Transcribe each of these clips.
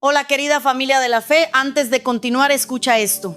Hola querida familia de la fe, antes de continuar escucha esto.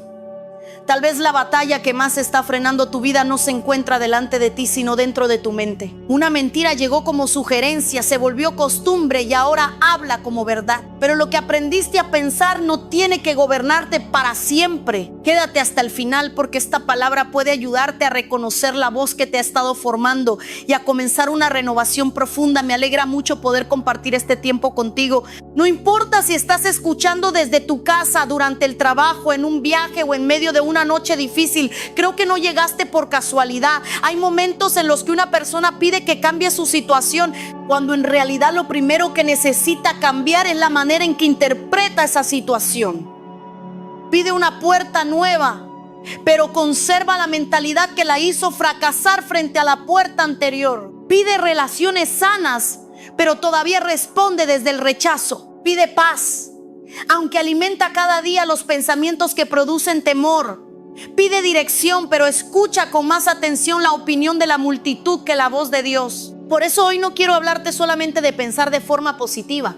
Tal vez la batalla que más está frenando tu vida no se encuentra delante de ti, sino dentro de tu mente. Una mentira llegó como sugerencia, se volvió costumbre y ahora habla como verdad. Pero lo que aprendiste a pensar no tiene que gobernarte para siempre. Quédate hasta el final, porque esta palabra puede ayudarte a reconocer la voz que te ha estado formando y a comenzar una renovación profunda. Me alegra mucho poder compartir este tiempo contigo. No importa si estás escuchando desde tu casa, durante el trabajo, en un viaje o en medio de una noche difícil. Creo que no llegaste por casualidad. Hay momentos en los que una persona pide que cambie su situación, cuando en realidad lo primero que necesita cambiar es la manera en que interpreta esa situación. Pide una puerta nueva, pero conserva la mentalidad que la hizo fracasar frente a la puerta anterior. Pide relaciones sanas, pero todavía responde desde el rechazo. Pide paz, aunque alimenta cada día los pensamientos que producen temor. Pide dirección, pero escucha con más atención la opinión de la multitud que la voz de Dios. Por eso hoy no quiero hablarte solamente de pensar de forma positiva.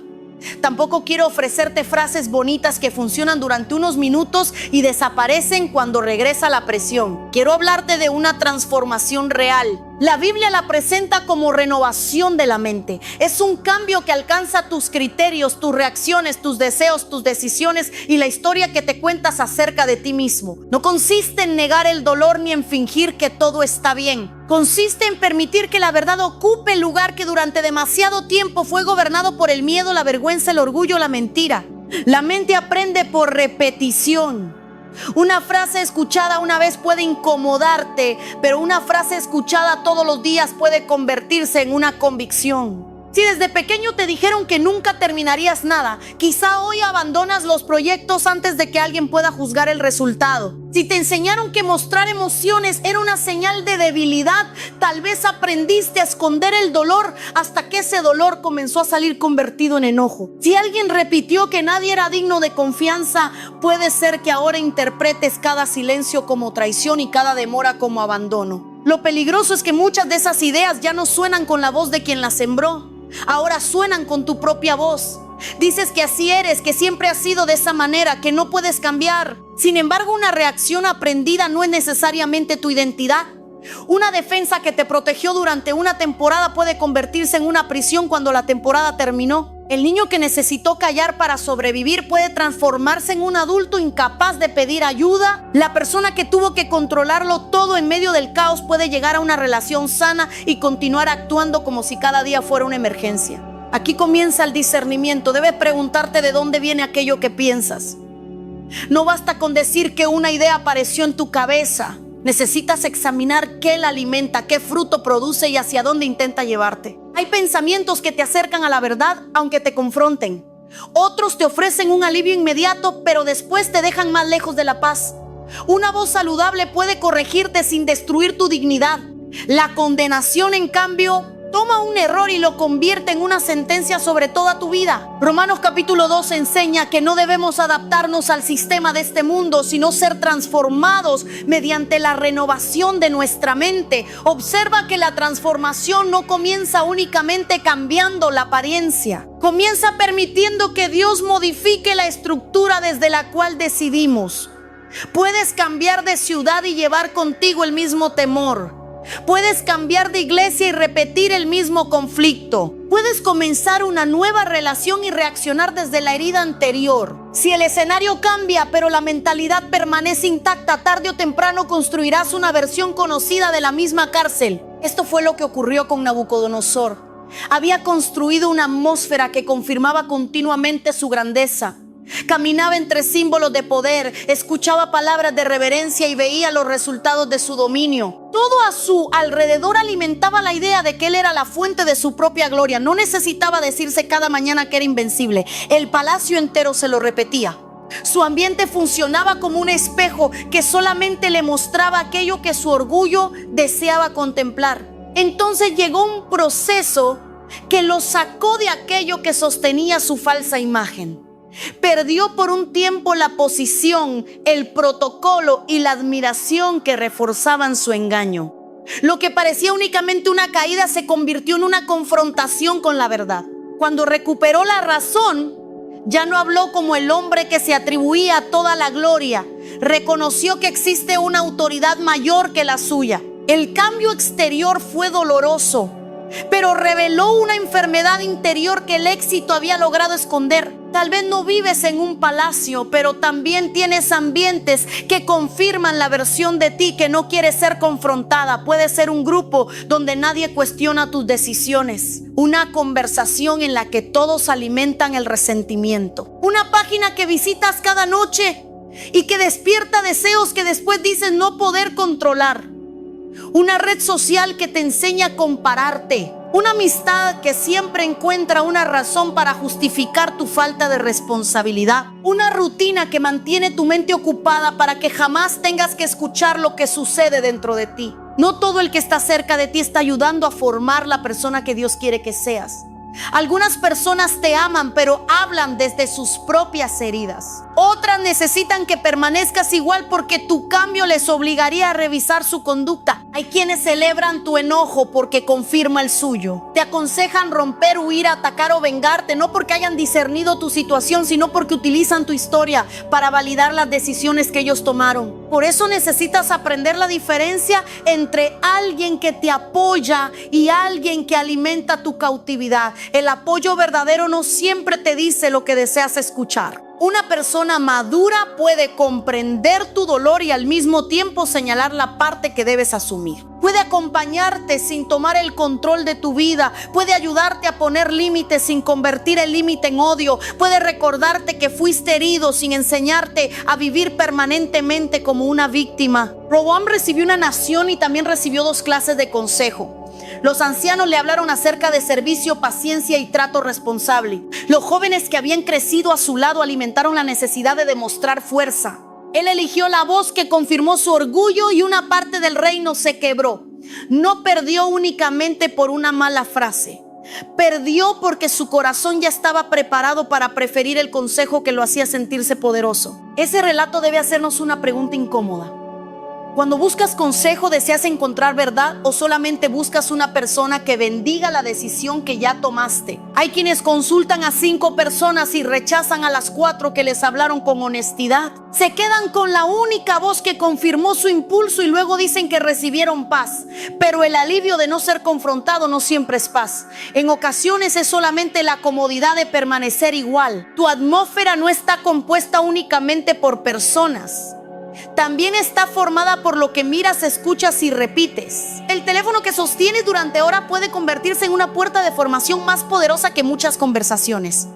Tampoco quiero ofrecerte frases bonitas que funcionan durante unos minutos y desaparecen cuando regresa la presión. Quiero hablarte de una transformación real. La Biblia la presenta como renovación de la mente. Es un cambio que alcanza tus criterios, tus reacciones, tus deseos, tus decisiones y la historia que te cuentas acerca de ti mismo. No consiste en negar el dolor ni en fingir que todo está bien. Consiste en permitir que la verdad ocupe el lugar que durante demasiado tiempo fue gobernado por el miedo, la vergüenza, el orgullo, la mentira. La mente aprende por repetición. Una frase escuchada una vez puede incomodarte, pero una frase escuchada todos los días puede convertirse en una convicción. Si desde pequeño te dijeron que nunca terminarías nada, quizá hoy abandonas los proyectos antes de que alguien pueda juzgar el resultado. Si te enseñaron que mostrar emociones era una señal de debilidad, tal vez aprendiste a esconder el dolor hasta que ese dolor comenzó a salir convertido en enojo. Si alguien repitió que nadie era digno de confianza, puede ser que ahora interpretes cada silencio como traición y cada demora como abandono. Lo peligroso es que muchas de esas ideas ya no suenan con la voz de quien las sembró. Ahora suenan con tu propia voz. Dices que así eres, que siempre has sido de esa manera, que no puedes cambiar. Sin embargo, una reacción aprendida no es necesariamente tu identidad. Una defensa que te protegió durante una temporada puede convertirse en una prisión cuando la temporada terminó. El niño que necesitó callar para sobrevivir puede transformarse en un adulto incapaz de pedir ayuda. La persona que tuvo que controlarlo todo en medio del caos puede llegar a una relación sana y continuar actuando como si cada día fuera una emergencia. Aquí comienza el discernimiento. Debes preguntarte de dónde viene aquello que piensas. No basta con decir que una idea apareció en tu cabeza. Necesitas examinar qué la alimenta, qué fruto produce y hacia dónde intenta llevarte. Hay pensamientos que te acercan a la verdad aunque te confronten. Otros te ofrecen un alivio inmediato, pero después te dejan más lejos de la paz. Una voz saludable puede corregirte sin destruir tu dignidad. La condenación, en cambio, toma un error y lo convierte en una sentencia sobre toda tu vida. Romanos capítulo 2 enseña que no debemos adaptarnos al sistema de este mundo, sino ser transformados mediante la renovación de nuestra mente. Observa que la transformación no comienza únicamente cambiando la apariencia. Comienza permitiendo que Dios modifique la estructura desde la cual decidimos. Puedes cambiar de ciudad y llevar contigo el mismo temor. Puedes cambiar de iglesia y repetir el mismo conflicto. Puedes comenzar una nueva relación y reaccionar desde la herida anterior. Si el escenario cambia, pero la mentalidad permanece intacta, tarde o temprano construirás una versión conocida de la misma cárcel. Esto fue lo que ocurrió con Nabucodonosor. Había construido una atmósfera que confirmaba continuamente su grandeza. Caminaba entre símbolos de poder, escuchaba palabras de reverencia y veía los resultados de su dominio. Todo a su alrededor alimentaba la idea de que él era la fuente de su propia gloria. No necesitaba decirse cada mañana que era invencible. El palacio entero se lo repetía. Su ambiente funcionaba como un espejo que solamente le mostraba aquello que su orgullo deseaba contemplar. Entonces llegó un proceso que lo sacó de aquello que sostenía su falsa imagen. Perdió por un tiempo la posición, el protocolo y la admiración que reforzaban su engaño. Lo que parecía únicamente una caída se convirtió en una confrontación con la verdad. Cuando recuperó la razón, Ya no habló como el hombre que se atribuía toda la gloria. Reconoció que existe una autoridad mayor que la suya. El cambio exterior fue doloroso, pero reveló una enfermedad interior que el éxito había logrado esconder. Tal vez no vives en un palacio, pero también tienes ambientes que confirman la versión de ti que no quiere ser confrontada. Puede ser un grupo donde nadie cuestiona tus decisiones, una conversación en la que todos alimentan el resentimiento, una página que visitas cada noche y que despierta deseos que después dices no poder controlar, una red social que te enseña a compararte, una amistad que siempre encuentra una razón para justificar tu falta de responsabilidad, una rutina que mantiene tu mente ocupada para que jamás tengas que escuchar lo que sucede dentro de ti. No todo el que está cerca de ti está ayudando a formar la persona que Dios quiere que seas. Algunas personas te aman, pero hablan desde sus propias heridas. Otras necesitan que permanezcas igual porque tu cambio les obligaría a revisar su conducta. Hay quienes celebran tu enojo porque confirma el suyo. Te aconsejan romper, huir, atacar o vengarte, no porque hayan discernido tu situación, sino porque utilizan tu historia para validar las decisiones que ellos tomaron. Por eso necesitas aprender la diferencia entre alguien que te apoya y alguien que alimenta tu cautividad. El apoyo verdadero no siempre te dice lo que deseas escuchar. Una persona madura puede comprender tu dolor y al mismo tiempo señalar la parte que debes asumir. Puede acompañarte sin tomar el control de tu vida. Puede ayudarte a poner límites sin convertir el límite en odio. Puede recordarte que fuiste herido sin enseñarte a vivir permanentemente como una víctima. Roboam recibió una nación y también recibió 2 clases de consejo. Los ancianos le hablaron acerca de servicio, paciencia y trato responsable. Los jóvenes que habían crecido a su lado alimentaron la necesidad de demostrar fuerza. Él eligió la voz que confirmó su orgullo y una parte del reino se quebró. No perdió únicamente por una mala frase. Perdió porque su corazón ya estaba preparado para preferir el consejo que lo hacía sentirse poderoso. Ese relato debe hacernos una pregunta incómoda. Cuando buscas consejo, ¿deseas encontrar verdad o solamente buscas una persona que bendiga la decisión que ya tomaste? Hay quienes consultan a 5 personas y rechazan a las 4 que les hablaron con honestidad. Se quedan con la única voz que confirmó su impulso y luego dicen que recibieron paz. Pero el alivio de no ser confrontado no siempre es paz. En ocasiones es solamente la comodidad de permanecer igual. Tu atmósfera no está compuesta únicamente por personas. También está formada por lo que miras, escuchas y repites. El teléfono que sostienes durante horas puede convertirse en una puerta de formación más poderosa que muchas conversaciones.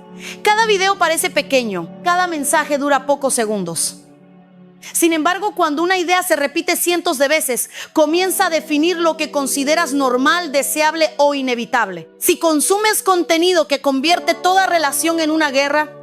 Cada video parece pequeño, cada mensaje dura pocos segundos. Sin embargo, cuando una idea se repite cientos de veces, comienza a definir lo que consideras normal, deseable o inevitable. Si consumes contenido que convierte toda relación en una guerra,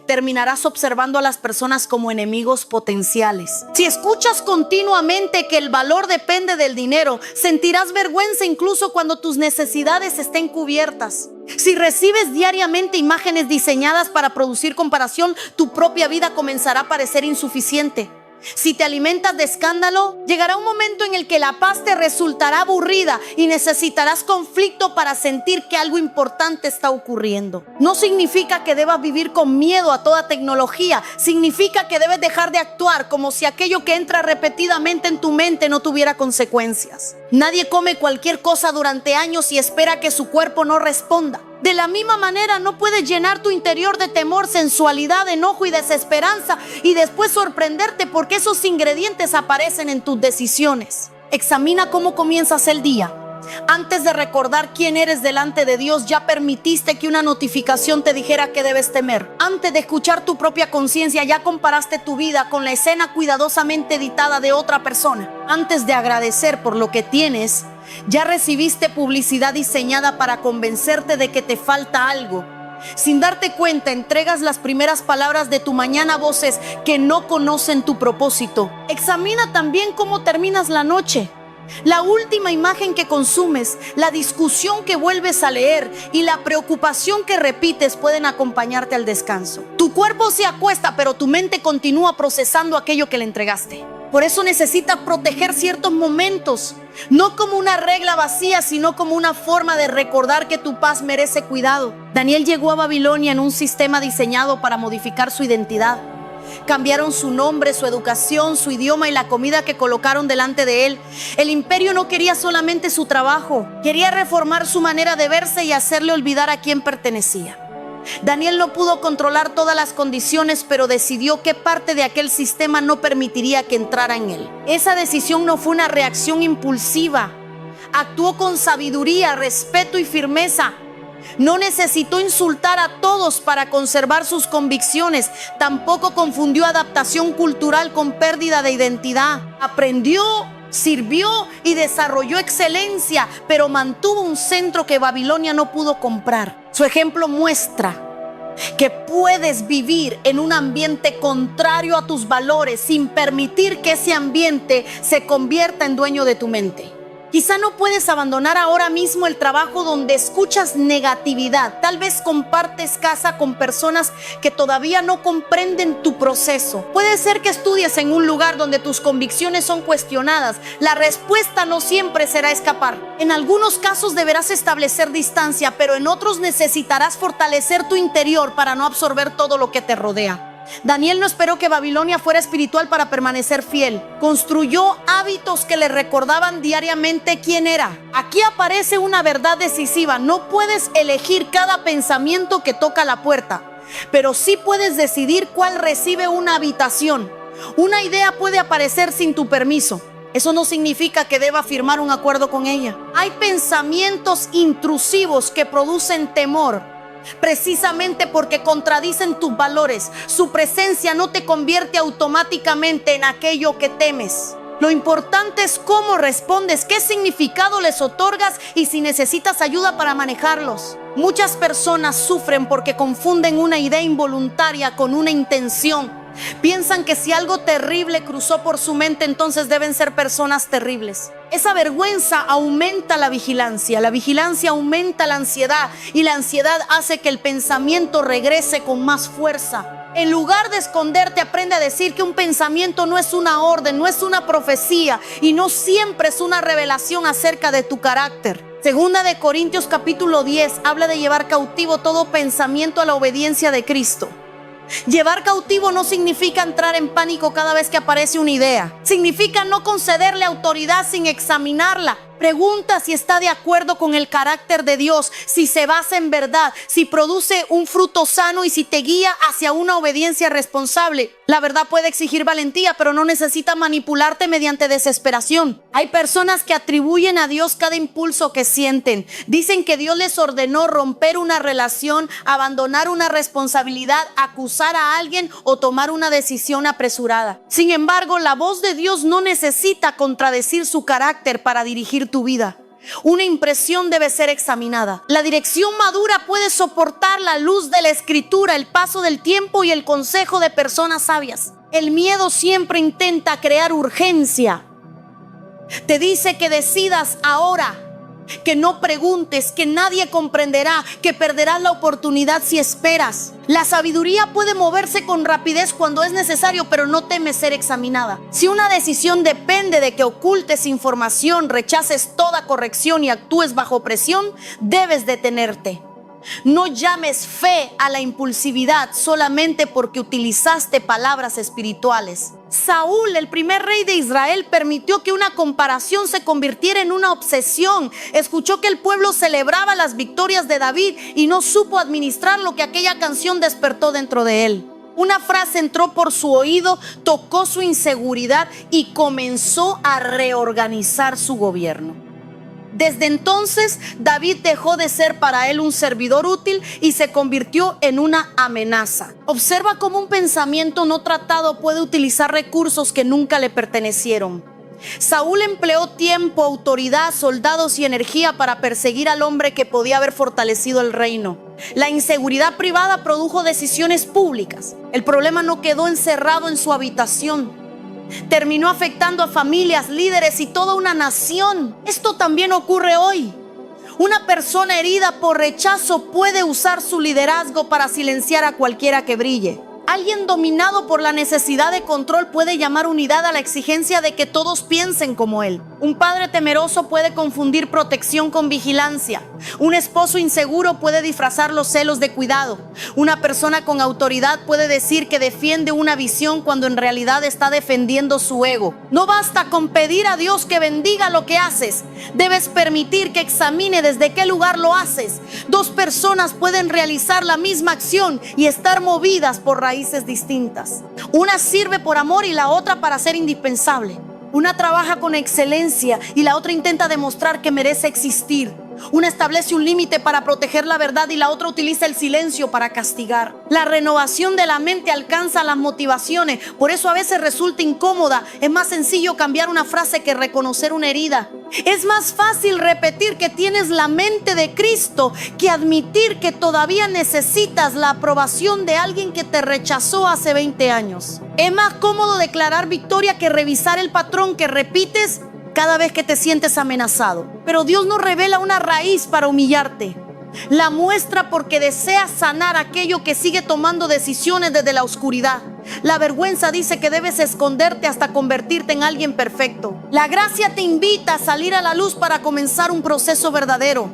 terminarás observando a las personas como enemigos potenciales. Si escuchas continuamente que el valor depende del dinero, sentirás vergüenza incluso cuando tus necesidades estén cubiertas. Si recibes diariamente imágenes diseñadas para producir comparación, tu propia vida comenzará a parecer insuficiente. Si te alimentas de escándalo, llegará un momento en el que la paz te resultará aburrida y necesitarás conflicto para sentir que algo importante está ocurriendo. No significa que debas vivir con miedo a toda tecnología. Significa que debes dejar de actuar como si aquello que entra repetidamente en tu mente no tuviera consecuencias. Nadie come cualquier cosa durante años y espera que su cuerpo no responda. De la misma manera, no puedes llenar tu interior de temor, sensualidad, enojo y desesperanza y después sorprenderte porque esos ingredientes aparecen en tus decisiones. Examina cómo comienzas el día. Antes de recordar quién eres delante de Dios, ya permitiste que una notificación te dijera que debes temer. Antes de escuchar tu propia conciencia, ya comparaste tu vida con la escena cuidadosamente editada de otra persona. Antes de agradecer por lo que tienes, ya recibiste publicidad diseñada para convencerte de que te falta algo. Sin darte cuenta, entregas las primeras palabras de tu mañana a voces que no conocen tu propósito. Examina también cómo terminas la noche. La última imagen que consumes, la discusión que vuelves a leer y la preocupación que repites pueden acompañarte al descanso. Tu cuerpo se acuesta, pero tu mente continúa procesando aquello que le entregaste. Por eso necesitas proteger ciertos momentos, no como una regla vacía, sino como una forma de recordar que tu paz merece cuidado. Daniel llegó a Babilonia en un sistema diseñado para modificar su identidad. Cambiaron su nombre, su educación, su idioma y la comida que colocaron delante de él. El imperio no quería solamente su trabajo, quería reformar su manera de verse y hacerle olvidar a quién pertenecía. Daniel no pudo controlar todas las condiciones, pero decidió qué parte de aquel sistema no permitiría que entrara en él. Esa decisión no fue una reacción impulsiva. Actuó con sabiduría, respeto y firmeza. No necesitó insultar a todos para conservar sus convicciones. Tampoco confundió adaptación cultural con pérdida de identidad. Aprendió, sirvió y desarrolló excelencia, pero mantuvo un centro que Babilonia no pudo comprar. Su ejemplo muestra que puedes vivir en un ambiente contrario a tus valores sin permitir que ese ambiente se convierta en dueño de tu mente. Quizá no puedes abandonar ahora mismo el trabajo donde escuchas negatividad. Tal vez compartes casa con personas que todavía no comprenden tu proceso. Puede ser que estudies en un lugar donde tus convicciones son cuestionadas. La respuesta no siempre será escapar. En algunos casos deberás establecer distancia, pero en otros necesitarás fortalecer tu interior para no absorber todo lo que te rodea. Daniel no esperó que Babilonia fuera espiritual para permanecer fiel. Construyó hábitos que le recordaban diariamente quién era. Aquí aparece una verdad decisiva. No puedes elegir cada pensamiento que toca la puerta, pero sí puedes decidir cuál recibe una habitación. Una idea puede aparecer sin tu permiso. Eso no significa que deba firmar un acuerdo con ella. Hay pensamientos intrusivos que producen temor, precisamente porque contradicen tus valores. Su presencia no te convierte automáticamente en aquello que temes. Lo importante es cómo respondes, qué significado les otorgas y si necesitas ayuda para manejarlos. Muchas personas sufren porque confunden una idea involuntaria con una intención. Piensan que si algo terrible cruzó por su mente, entonces deben ser personas terribles. Esa vergüenza aumenta la vigilancia aumenta la ansiedad, y la ansiedad hace que el pensamiento regrese con más fuerza. En lugar de esconderte, aprende a decir que un pensamiento no es una orden, no es una profecía y no siempre es una revelación acerca de tu carácter. Segunda de Corintios capítulo 10 habla de llevar cautivo todo pensamiento a la obediencia de Cristo. Llevar cautivo no significa entrar en pánico cada vez que aparece una idea. Significa no concederle autoridad sin examinarla. Pregunta si está de acuerdo con el carácter de Dios, si se basa en verdad, si produce un fruto sano y si te guía hacia una obediencia responsable. La verdad puede exigir valentía, pero no necesita manipularte mediante desesperación. Hay personas que atribuyen a Dios cada impulso que sienten. Dicen que Dios les ordenó romper una relación, abandonar una responsabilidad, acusar a alguien o tomar una decisión apresurada. Sin embargo, la voz de Dios no necesita contradecir su carácter para dirigir tu vida. Una impresión debe ser examinada. La dirección madura puede soportar la luz de la escritura, el paso del tiempo y el consejo de personas sabias. El miedo siempre intenta crear urgencia. Te dice que decidas ahora, que no preguntes, que nadie comprenderá, que perderás la oportunidad si esperas. La sabiduría puede moverse con rapidez cuando es necesario, pero no teme ser examinada. Si una decisión depende de que ocultes información, rechaces toda corrección y actúes bajo presión, debes detenerte. No llames fe a la impulsividad solamente porque utilizaste palabras espirituales. Saúl, el primer rey de Israel, permitió que una comparación se convirtiera en una obsesión. Escuchó que el pueblo celebraba las victorias de David y no supo administrar lo que aquella canción despertó dentro de él. Una frase entró por su oído, tocó su inseguridad y comenzó a reorganizar su gobierno. Desde entonces, David dejó de ser para él un servidor útil y se convirtió en una amenaza. Observa cómo un pensamiento no tratado puede utilizar recursos que nunca le pertenecieron. Saúl empleó tiempo, autoridad, soldados y energía para perseguir al hombre que podía haber fortalecido el reino. La inseguridad privada produjo decisiones públicas. El problema no quedó encerrado en su habitación. Terminó afectando a familias, líderes y toda una nación. Esto también ocurre hoy. Una persona herida por rechazo puede usar su liderazgo para silenciar a cualquiera que brille. Alguien dominado por la necesidad de control puede llamar unidad a la exigencia de que todos piensen como él. Un padre temeroso puede confundir protección con vigilancia. Un esposo inseguro puede disfrazar los celos de cuidado. Una persona con autoridad puede decir que defiende una visión cuando en realidad está defendiendo su ego. No basta con pedir a Dios que bendiga lo que haces. Debes permitir que examine desde qué lugar lo haces. Dos personas pueden realizar la misma acción y estar movidas por raíces distintas. Una sirve por amor y la otra para ser indispensable. Una trabaja con excelencia y la otra intenta demostrar que merece existir. Una establece un límite para proteger la verdad y la otra utiliza el silencio para castigar. La renovación de la mente alcanza las motivaciones, por eso a veces resulta incómoda. Es más sencillo cambiar una frase que reconocer una herida. Es más fácil repetir que tienes la mente de Cristo que admitir que todavía necesitas la aprobación de alguien que te rechazó hace 20 años. Es más cómodo declarar victoria que revisar el patrón que repites cada vez que te sientes amenazado. Pero Dios no revela una raíz para humillarte. La muestra porque desea sanar aquello que sigue tomando decisiones desde la oscuridad. La vergüenza dice que debes esconderte hasta convertirte en alguien perfecto. La gracia te invita a salir a la luz para comenzar un proceso verdadero.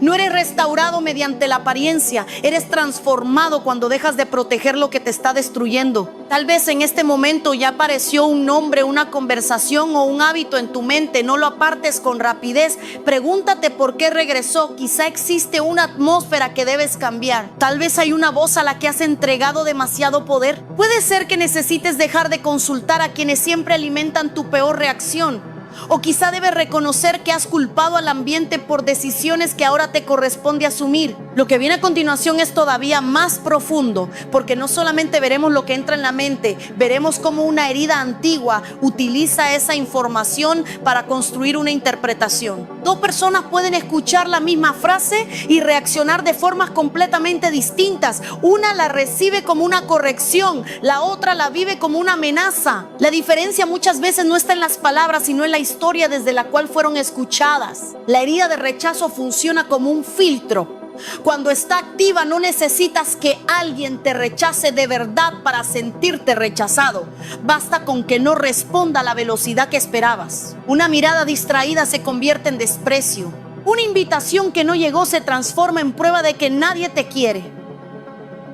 No eres restaurado mediante la apariencia, eres transformado cuando dejas de proteger lo que te está destruyendo. Tal vez en este momento ya apareció un nombre, una conversación o un hábito en tu mente. No lo apartes con rapidez. Pregúntate por qué regresó. Quizá existe una atmósfera que debes cambiar. Tal vez hay una voz a la que has entregado demasiado poder. Puede ser que necesites dejar de consultar a quienes siempre alimentan tu peor reacción. O quizá debes reconocer que has culpado al ambiente por decisiones que ahora te corresponde asumir. Lo que viene a continuación es todavía más profundo, porque no solamente veremos lo que entra en la mente, veremos cómo una herida antigua utiliza esa información para construir una interpretación. Dos personas pueden escuchar la misma frase y reaccionar de formas completamente distintas. Una la recibe como una corrección, la otra la vive como una amenaza. La diferencia muchas veces no está en las palabras, sino en la historia desde la cual fueron escuchadas. La herida de rechazo funciona como un filtro. Cuando está activa, no necesitas que alguien te rechace de verdad para sentirte rechazado. Basta con que no responda a la velocidad que esperabas. Una mirada distraída se convierte en desprecio. Una invitación que no llegó se transforma en prueba de que nadie te quiere.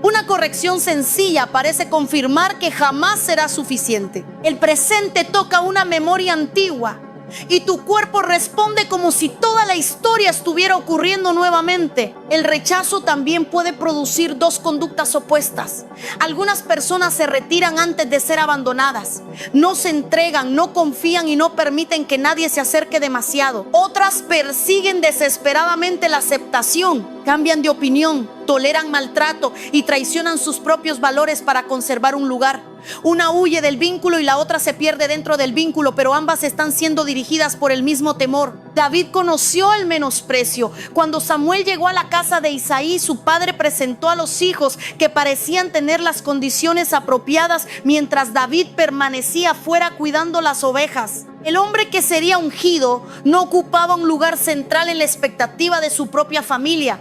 Una corrección sencilla parece confirmar que jamás será suficiente. El presente toca una memoria antigua y tu cuerpo responde como si toda la historia estuviera ocurriendo nuevamente. El rechazo también puede producir dos conductas opuestas. Algunas personas se retiran antes de ser abandonadas. No se entregan, no confían y no permiten que nadie se acerque demasiado. Otras persiguen desesperadamente la aceptación, cambian de opinión, toleran maltrato y traicionan sus propios valores para conservar un lugar. Una huye del vínculo y la otra se pierde dentro del vínculo, pero ambas están siendo dirigidas por el mismo temor. David conoció el menosprecio. Cuando Samuel llegó a la casa de Isaí, su padre presentó a los hijos que parecían tener las condiciones apropiadas, mientras David permanecía fuera cuidando las ovejas. El hombre que sería ungido no ocupaba un lugar central en la expectativa de su propia familia.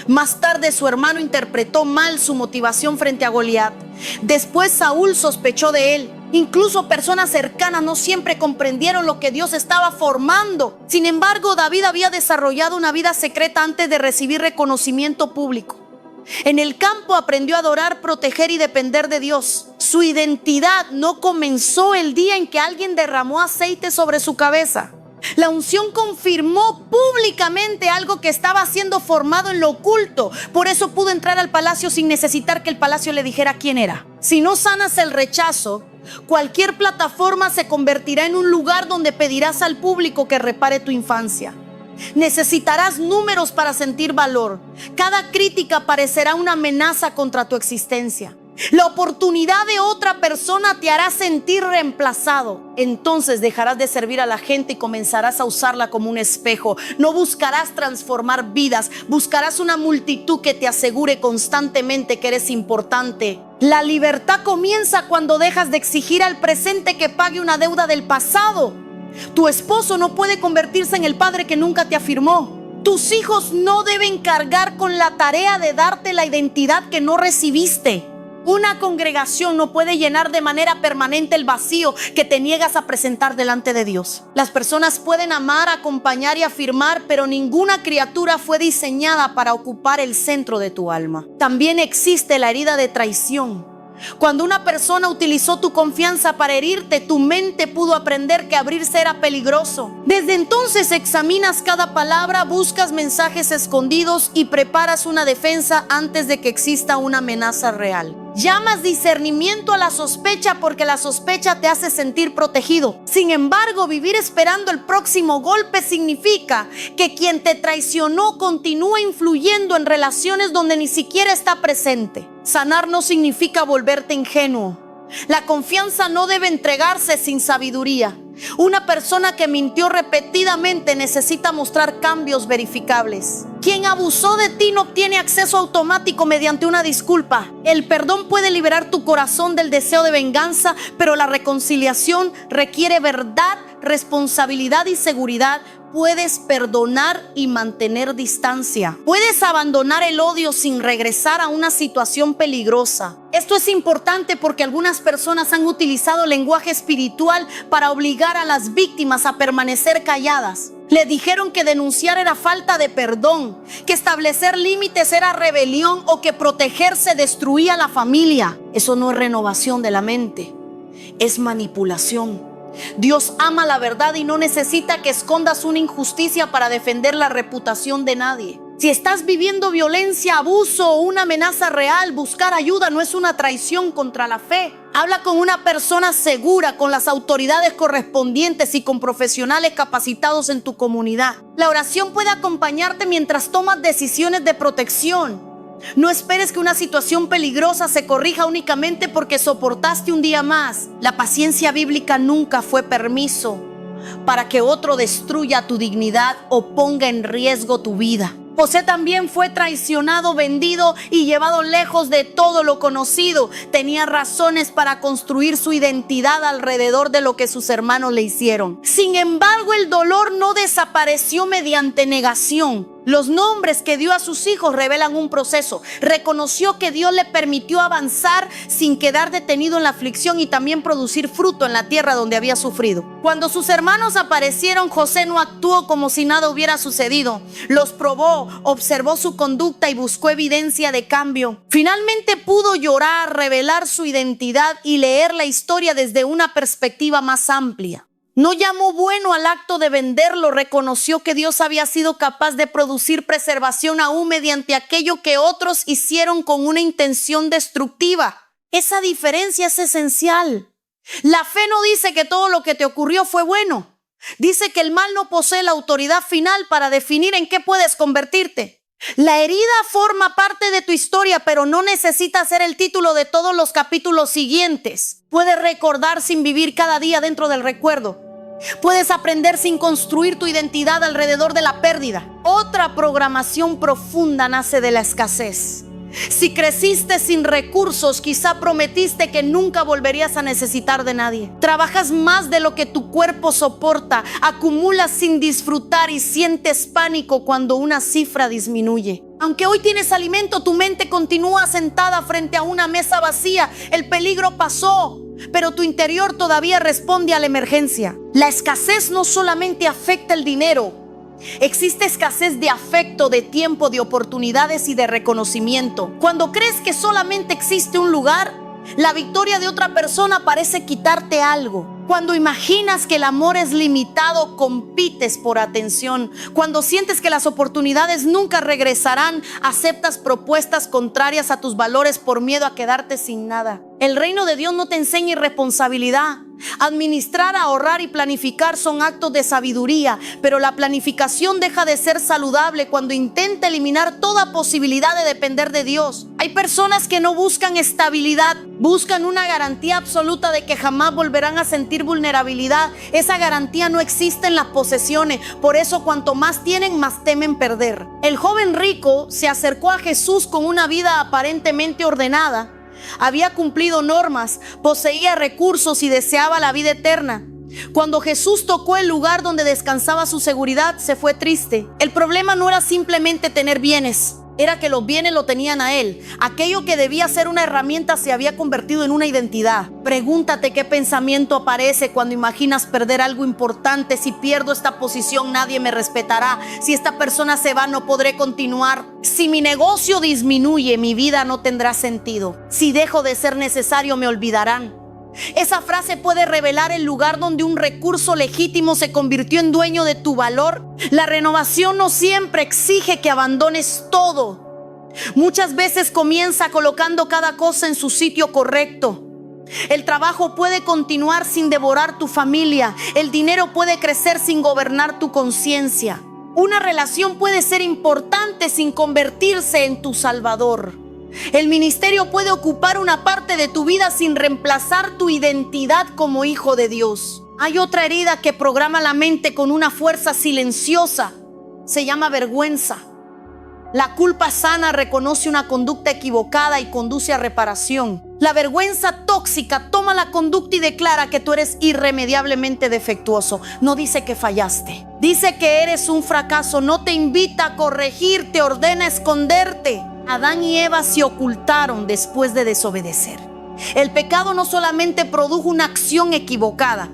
Más tarde su hermano interpretó mal su motivación frente a Goliat. Después Saúl sospechó de él. Incluso personas cercanas no siempre comprendieron lo que Dios estaba formando. Sin embargo, David había desarrollado una vida secreta antes de recibir reconocimiento público. En el campo aprendió a adorar, proteger y depender de Dios. Su identidad no comenzó el día en que alguien derramó aceite sobre su cabeza. La unción confirmó públicamente algo que estaba siendo formado en lo oculto. Por eso pudo entrar al palacio sin necesitar que el palacio le dijera quién era. Si no sanas el rechazo, cualquier plataforma se convertirá en un lugar donde pedirás al público que repare tu infancia. Necesitarás números para sentir valor. Cada crítica parecerá una amenaza contra tu existencia. La oportunidad de otra persona te hará sentir reemplazado. Entonces dejarás de servir a la gente y comenzarás a usarla como un espejo. No buscarás transformar vidas, buscarás una multitud que te asegure constantemente que eres importante. La libertad comienza cuando dejas de exigir al presente que pague una deuda del pasado. Tu esposo no puede convertirse en el padre que nunca te afirmó. Tus hijos no deben cargar con la tarea de darte la identidad que no recibiste. Una congregación no puede llenar de manera permanente el vacío que te niegas a presentar delante de Dios. Las personas pueden amar, acompañar y afirmar, pero ninguna criatura fue diseñada para ocupar el centro de tu alma. También existe la herida de traición. Cuando una persona utilizó tu confianza para herirte, tu mente pudo aprender que abrirse era peligroso. Desde entonces examinas cada palabra, buscas mensajes escondidos y preparas una defensa antes de que exista una amenaza real. Llamas discernimiento a la sospecha porque la sospecha te hace sentir protegido. Sin embargo, vivir esperando el próximo golpe significa que quien te traicionó continúa influyendo en relaciones donde ni siquiera está presente. Sanar no significa volverte ingenuo. La confianza no debe entregarse sin sabiduría. Una persona que mintió repetidamente necesita mostrar cambios verificables. Quien abusó de ti no obtiene acceso automático mediante una disculpa. El perdón puede liberar tu corazón del deseo de venganza, pero la reconciliación requiere verdad, responsabilidad y seguridad. Puedes perdonar y mantener distancia. Puedes abandonar el odio sin regresar a una situación peligrosa. Esto es importante porque algunas personas han utilizado lenguaje espiritual para obligar a las víctimas a permanecer calladas. Le dijeron que denunciar era falta de perdón, que establecer límites era rebelión o que protegerse destruía la familia. Eso no es renovación de la mente, es manipulación. Dios ama la verdad y no necesita que escondas una injusticia para defender la reputación de nadie. Si estás viviendo violencia, abuso o una amenaza real, buscar ayuda no es una traición contra la fe. Habla con una persona segura, con las autoridades correspondientes y con profesionales capacitados en tu comunidad. La oración puede acompañarte mientras tomas decisiones de protección. No esperes que una situación peligrosa se corrija únicamente porque soportaste un día más. La paciencia bíblica nunca fue permiso para que otro destruya tu dignidad o ponga en riesgo tu vida. José también fue traicionado, vendido y llevado lejos de todo lo conocido. Tenía razones para construir su identidad alrededor de lo que sus hermanos le hicieron. Sin embargo, el dolor no desapareció mediante negación. Los nombres que dio a sus hijos revelan un proceso. Reconoció que Dios le permitió avanzar sin quedar detenido en la aflicción y también producir fruto en la tierra donde había sufrido. Cuando sus hermanos aparecieron, José no actuó como si nada hubiera sucedido. Los probó, observó su conducta y buscó evidencia de cambio. Finalmente pudo llorar, revelar su identidad y leer la historia desde una perspectiva más amplia. No llamó bueno al acto de venderlo, reconoció que Dios había sido capaz de producir preservación aún mediante aquello que otros hicieron con una intención destructiva. Esa diferencia es esencial. La fe no dice que todo lo que te ocurrió fue bueno. Dice que el mal no posee la autoridad final para definir en qué puedes convertirte. La herida forma parte de tu historia, pero no necesita ser el título de todos los capítulos siguientes. Puedes recordar sin vivir cada día dentro del recuerdo. Puedes aprender sin construir tu identidad alrededor de la pérdida. Otra programación profunda nace de la escasez. Si creciste sin recursos, quizá prometiste que nunca volverías a necesitar de nadie. Trabajas más de lo que tu cuerpo soporta, acumulas sin disfrutar y sientes pánico cuando una cifra disminuye. Aunque hoy tienes alimento, tu mente continúa sentada frente a una mesa vacía. El peligro pasó, pero tu interior todavía responde a la emergencia. La escasez no solamente afecta el dinero. Existe escasez de afecto, de tiempo, de oportunidades y de reconocimiento. Cuando crees que solamente existe un lugar, la victoria de otra persona parece quitarte algo. Cuando imaginas que el amor es limitado, compites por atención. Cuando sientes que las oportunidades nunca regresarán, aceptas propuestas contrarias a tus valores por miedo a quedarte sin nada. El reino de Dios no te enseña irresponsabilidad. Administrar, ahorrar y planificar son actos de sabiduría, pero la planificación deja de ser saludable cuando intenta eliminar toda posibilidad de depender de Dios. Hay personas que no buscan estabilidad, buscan una garantía absoluta de que jamás volverán a sentir vulnerabilidad. Esa garantía no existe en las posesiones, por eso cuanto más tienen, más temen perder. El joven rico se acercó a Jesús con una vida aparentemente ordenada. Había cumplido normas, poseía recursos y deseaba la vida eterna. Cuando Jesús tocó el lugar donde descansaba su seguridad, se fue triste. El problema no era simplemente tener bienes. era que los bienes lo tenían a él. Aquello que debía ser una herramienta se había convertido en una identidad. Pregúntate qué pensamiento aparece cuando imaginas perder algo importante. Si pierdo esta posición, nadie me respetará. Si esta persona se va, no podré continuar. Si mi negocio disminuye, mi vida no tendrá sentido. Si dejo de ser necesario, me olvidarán. Esa frase puede revelar el lugar donde un recurso legítimo se convirtió en dueño de tu valor. La renovación no siempre exige que abandones todo. Muchas veces comienza colocando cada cosa en su sitio correcto. El trabajo puede continuar sin devorar tu familia. El dinero puede crecer sin gobernar tu conciencia. Una relación puede ser importante sin convertirse en tu salvador. El ministerio puede ocupar una parte de tu vida sin reemplazar tu identidad como hijo de Dios. Hay otra herida que programa la mente con una fuerza silenciosa. Se llama vergüenza. La culpa sana reconoce una conducta equivocada y conduce a reparación. La vergüenza tóxica toma la conducta y declara que tú eres irremediablemente defectuoso. No dice que fallaste. Dice que eres un fracaso. No te invita a corregir, te ordena esconderte. Adán y Eva se ocultaron después de desobedecer. El pecado no solamente produjo una acción equivocada,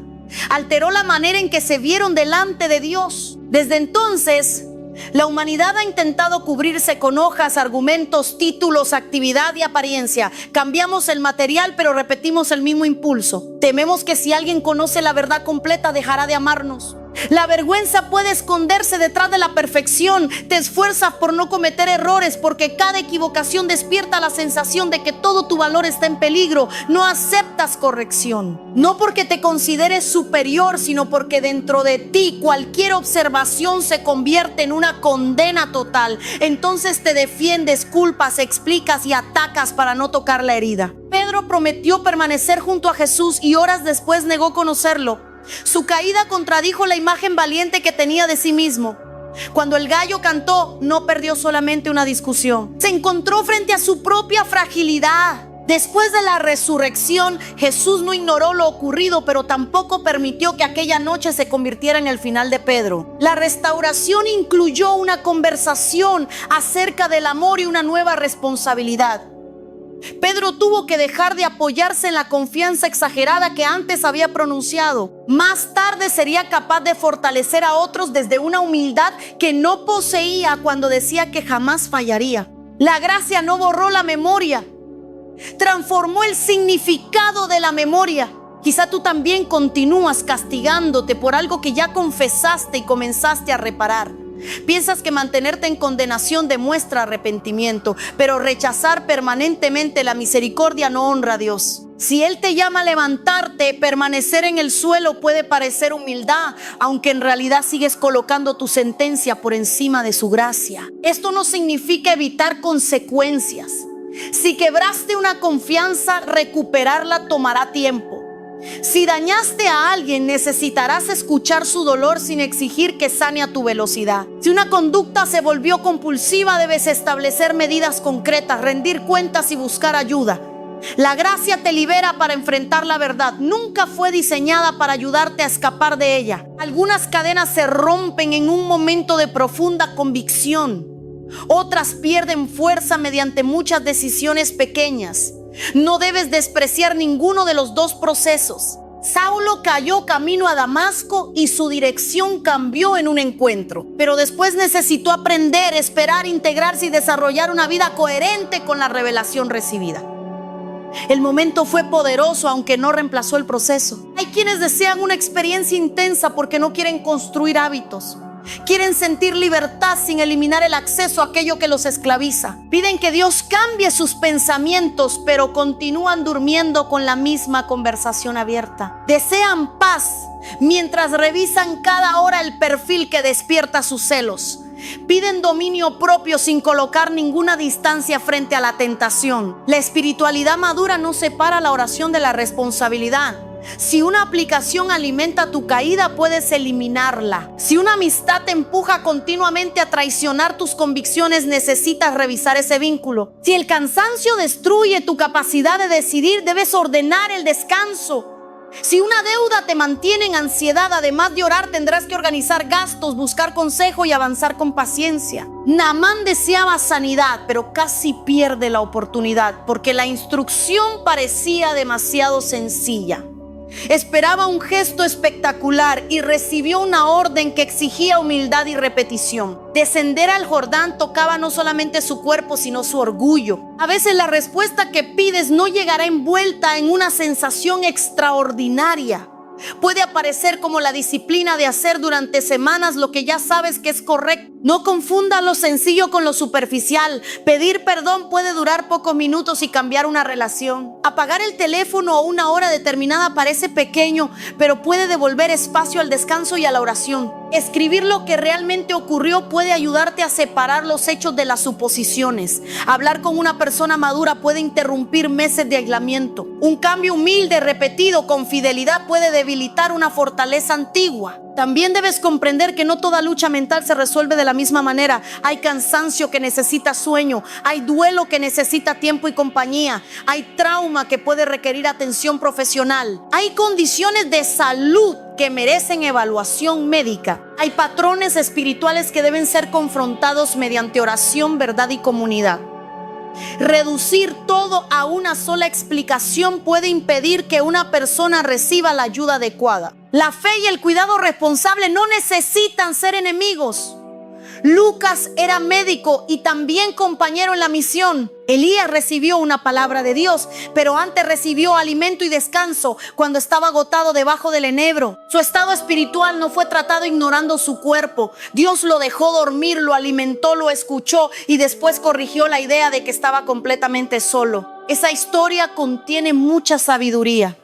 alteró la manera en que se vieron delante de Dios. Desde entonces, la humanidad ha intentado cubrirse con hojas, argumentos, títulos, actividad y apariencia. Cambiamos el material, pero repetimos el mismo impulso. Tememos que si alguien conoce la verdad completa, dejará de amarnos. La vergüenza puede esconderse detrás de la perfección. Te esfuerzas por no cometer errores porque cada equivocación despierta la sensación de que todo tu valor está en peligro. No aceptas corrección. No porque te consideres superior, sino porque dentro de ti cualquier observación se convierte en una condena total. Entonces te defiendes, culpas, explicas y atacas para no tocar la herida. Pedro prometió permanecer junto a Jesús y horas después negó conocerlo. Su caída contradijo la imagen valiente que tenía de sí mismo. Cuando el gallo cantó, no perdió solamente una discusión. Se encontró frente a su propia fragilidad. Después de la resurrección, Jesús no ignoró lo ocurrido, pero tampoco permitió que aquella noche se convirtiera en el final de Pedro. La restauración incluyó una conversación acerca del amor y una nueva responsabilidad. Pedro tuvo que dejar de apoyarse en la confianza exagerada que antes había pronunciado. Más tarde sería capaz de fortalecer a otros desde una humildad que no poseía cuando decía que jamás fallaría. La gracia no borró la memoria, transformó el significado de la memoria. Quizá tú también continúas castigándote por algo que ya confesaste y comenzaste a reparar. Piensas que mantenerte en condenación demuestra arrepentimiento, pero rechazar permanentemente la misericordia no honra a Dios. Si Él te llama a levantarte, permanecer en el suelo puede parecer humildad, aunque en realidad sigues colocando tu sentencia por encima de su gracia. Esto no significa evitar consecuencias. Si quebraste una confianza, recuperarla tomará tiempo. Si dañaste a alguien, necesitarás escuchar su dolor sin exigir que sane a tu velocidad. Si una conducta se volvió compulsiva, debes establecer medidas concretas, rendir cuentas y buscar ayuda. La gracia te libera para enfrentar la verdad. Nunca fue diseñada para ayudarte a escapar de ella. Algunas cadenas se rompen en un momento de profunda convicción. Otras pierden fuerza mediante muchas decisiones pequeñas. No debes despreciar ninguno de los dos procesos. Saulo cayó camino a Damasco y su dirección cambió en un encuentro, pero después necesitó aprender, esperar, integrarse y desarrollar una vida coherente con la revelación recibida. El momento fue poderoso, aunque no reemplazó el proceso. Hay quienes desean una experiencia intensa porque no quieren construir hábitos. Quieren sentir libertad sin eliminar el acceso a aquello que los esclaviza. Piden que Dios cambie sus pensamientos, pero continúan durmiendo con la misma conversación abierta. Desean paz mientras revisan cada hora el perfil que despierta sus celos. Piden dominio propio sin colocar ninguna distancia frente a la tentación. La espiritualidad madura no separa la oración de la responsabilidad. Si una aplicación alimenta tu caída, puedes eliminarla. Si una amistad te empuja continuamente a traicionar tus convicciones, necesitas revisar ese vínculo. Si el cansancio destruye tu capacidad de decidir, debes ordenar el descanso. Si una deuda te mantiene en ansiedad, además de orar, tendrás que organizar gastos, buscar consejo y avanzar con paciencia. Naamán deseaba sanidad, pero casi pierde la oportunidad porque la instrucción parecía demasiado sencilla. Esperaba un gesto espectacular y recibió una orden que exigía humildad y repetición. Descender al Jordán tocaba no solamente su cuerpo, sino su orgullo. A veces la respuesta que pides no llegará envuelta en una sensación extraordinaria. Puede aparecer como la disciplina de hacer durante semanas lo que ya sabes que es correcto. No confunda lo sencillo con lo superficial. Pedir perdón puede durar pocos minutos y cambiar una relación. Apagar el teléfono a una hora determinada parece pequeño, pero puede devolver espacio al descanso y a la oración. Escribir lo que realmente ocurrió puede ayudarte a separar los hechos de las suposiciones. Hablar con una persona madura puede interrumpir meses de aislamiento. Un cambio humilde repetido con fidelidad puede debilitar una fortaleza antigua. También debes comprender que no toda lucha mental se resuelve de la misma manera. Hay cansancio que necesita sueño, hay duelo que necesita tiempo y compañía, hay trauma que puede requerir atención profesional, hay condiciones de salud que merecen evaluación médica, hay patrones espirituales que deben ser confrontados mediante oración, verdad y comunidad. Reducir todo a una sola explicación puede impedir que una persona reciba la ayuda adecuada. La fe y el cuidado responsable no necesitan ser enemigos. Lucas era médico y también compañero en la misión. Elías recibió una palabra de Dios, pero antes recibió alimento y descanso cuando estaba agotado debajo del enebro. Su estado espiritual no fue tratado ignorando su cuerpo. Dios lo dejó dormir, lo alimentó, lo escuchó y después corrigió la idea de que estaba completamente solo. Esa historia contiene mucha sabiduría.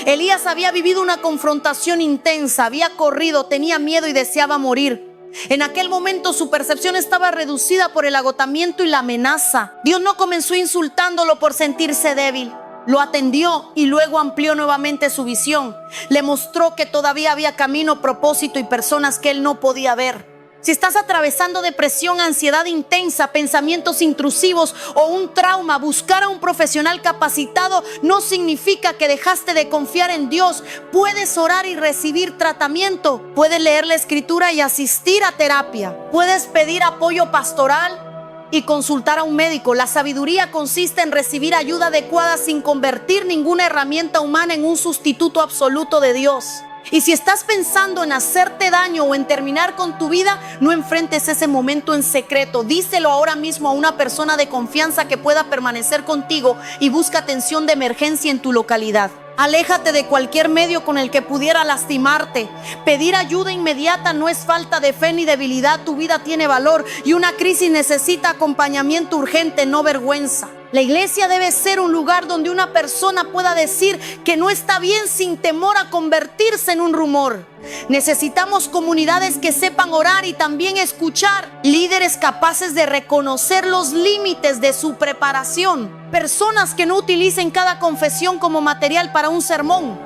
Elías había vivido una confrontación intensa, había corrido, tenía miedo y deseaba morir. En aquel momento su percepción estaba reducida por el agotamiento y la amenaza. Dios no comenzó insultándolo por sentirse débil. Lo atendió y luego amplió nuevamente su visión. Le mostró que todavía había camino, propósito y personas que él no podía ver. Si estás atravesando depresión, ansiedad intensa, pensamientos intrusivos o un trauma, buscar a un profesional capacitado no significa que dejaste de confiar en Dios. Puedes orar y recibir tratamiento. Puedes leer la escritura y asistir a terapia. Puedes pedir apoyo pastoral y consultar a un médico. La sabiduría consiste en recibir ayuda adecuada sin convertir ninguna herramienta humana en un sustituto absoluto de Dios. Y si estás pensando en hacerte daño o en terminar con tu vida, no enfrentes ese momento en secreto. Díselo ahora mismo a una persona de confianza que pueda permanecer contigo y busca atención de emergencia en tu localidad. Aléjate de cualquier medio con el que pudiera lastimarte. Pedir ayuda inmediata no es falta de fe ni debilidad. Tu vida tiene valor y una crisis necesita acompañamiento urgente, no vergüenza. La iglesia debe ser un lugar donde una persona pueda decir que no está bien sin temor a convertirse en un rumor. Necesitamos comunidades que sepan orar y también escuchar. Líderes capaces de reconocer los límites de su preparación. Personas que no utilicen cada confesión como material para un sermón.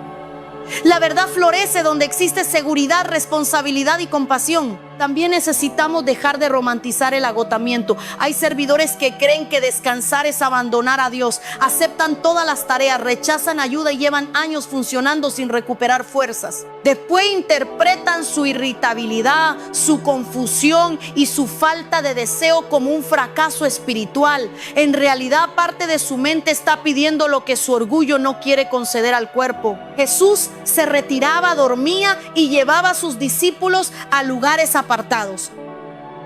La verdad florece donde existe seguridad, responsabilidad y compasión. También necesitamos dejar de romantizar el agotamiento. Hay servidores que creen que descansar es abandonar a Dios. Aceptan todas las tareas, rechazan ayuda y llevan años funcionando sin recuperar fuerzas. Después interpretan su irritabilidad, su confusión y su falta de deseo como un fracaso espiritual. En realidad, parte de su mente está pidiendo lo que su orgullo no quiere conceder al cuerpo. Jesús se retiraba, dormía y llevaba a sus discípulos a lugares apartados.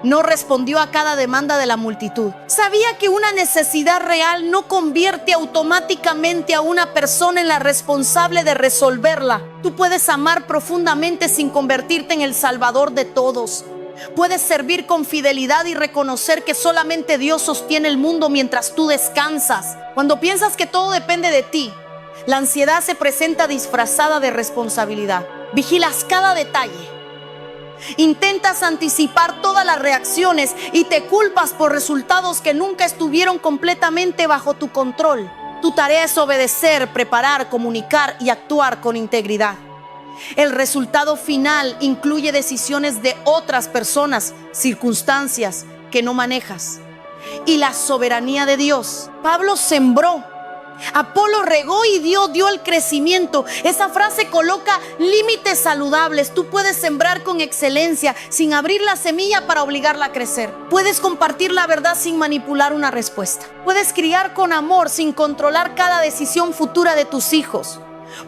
No respondió a cada demanda de la multitud. Sabía que una necesidad real no convierte automáticamente a una persona en la responsable de resolverla. Tú puedes amar profundamente sin convertirte en el salvador de todos. Puedes servir con fidelidad y reconocer que solamente Dios sostiene el mundo mientras tú descansas. Cuando piensas que todo depende de ti, la ansiedad se presenta disfrazada de responsabilidad. Vigilas cada detalle. Intentas anticipar todas las reacciones y te culpas por resultados que nunca estuvieron completamente bajo tu control. Tu tarea es obedecer, preparar, comunicar y actuar con integridad. El resultado final incluye decisiones de otras personas, circunstancias que no manejas y la soberanía de Dios. Pablo sembró Apolo regó y Dios dio el crecimiento. Esa frase coloca límites saludables. Tú puedes sembrar con excelencia sin abrir la semilla para obligarla a crecer. Puedes compartir la verdad sin manipular una respuesta. Puedes criar con amor sin controlar cada decisión futura de tus hijos.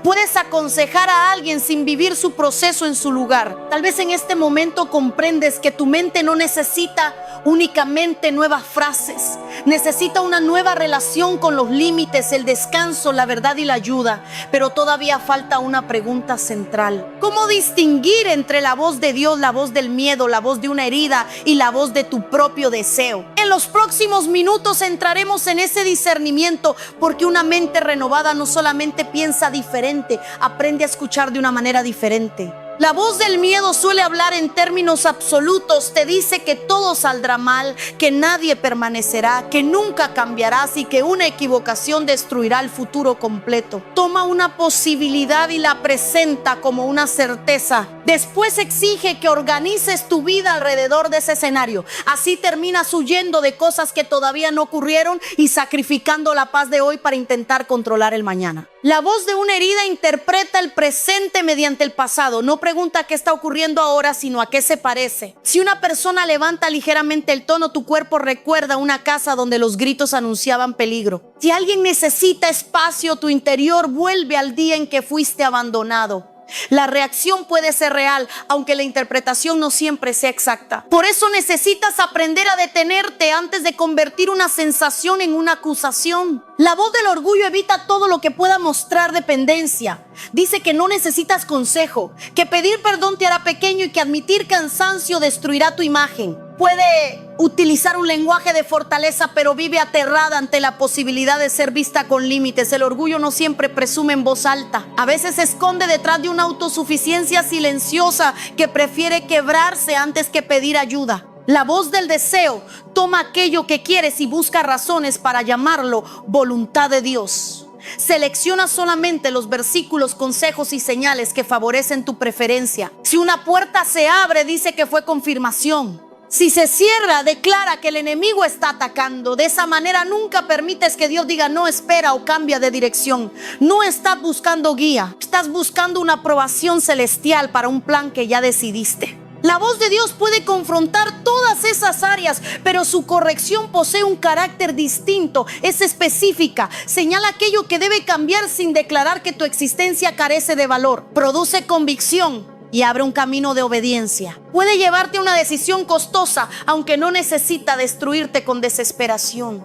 Puedes aconsejar a alguien sin vivir su proceso en su lugar. Tal vez en este momento comprendes que tu mente no necesita únicamente nuevas frases. Necesita una nueva relación con los límites, el descanso, la verdad y la ayuda. Pero todavía falta una pregunta central. ¿Cómo distinguir entre la voz de Dios, la voz del miedo, la voz de una herida y la voz de tu propio deseo? En los próximos minutos entraremos en ese discernimiento, porque una mente renovada no solamente piensa diferente, aprende a escuchar de una manera diferente. La voz del miedo suele hablar en términos absolutos. Te dice que todo saldrá mal, que nadie permanecerá, que nunca cambiarás y que una equivocación destruirá el futuro completo. Toma una posibilidad y la presenta como una certeza. Después exige que organices tu vida alrededor de ese escenario. Así terminas huyendo de cosas que todavía no ocurrieron y sacrificando la paz de hoy para intentar controlar el mañana. La voz de una herida interpreta el presente mediante el pasado. No pregunta qué está ocurriendo ahora, sino a qué se parece. Si una persona levanta ligeramente el tono, tu cuerpo recuerda una casa donde los gritos anunciaban peligro. Si alguien necesita espacio, tu interior vuelve al día en que fuiste abandonado. La reacción puede ser real, aunque la interpretación no siempre sea exacta. Por eso necesitas aprender a detenerte antes de convertir una sensación en una acusación. La voz del orgullo evita todo lo que pueda mostrar dependencia. Dice que no necesitas consejo, que pedir perdón te hará pequeño y que admitir cansancio destruirá tu imagen. Puede utilizar un lenguaje de fortaleza, pero vive aterrada ante la posibilidad de ser vista con límites. El orgullo no siempre presume en voz alta. A veces se esconde detrás de una autosuficiencia silenciosa que prefiere quebrarse antes que pedir ayuda. La voz del deseo toma aquello que quieres y busca razones para llamarlo voluntad de Dios. Selecciona solamente los versículos, consejos y señales que favorecen tu preferencia. Si una puerta se abre, dice que fue confirmación. Si se cierra, declara que el enemigo está atacando. De esa manera nunca permites que Dios diga no, espera o cambia de dirección. No estás buscando guía, estás buscando una aprobación celestial para un plan que ya decidiste. La voz de Dios puede confrontar todas esas áreas, pero su corrección posee un carácter distinto, es específica, señala aquello que debe cambiar sin declarar que tu existencia carece de valor, produce convicción y abre un camino de obediencia. Puede llevarte a una decisión costosa, aunque no necesita destruirte con desesperación.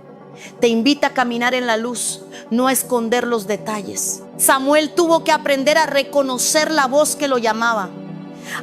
Te invita a caminar en la luz, no a esconder los detalles. Samuel tuvo que aprender a reconocer la voz que lo llamaba.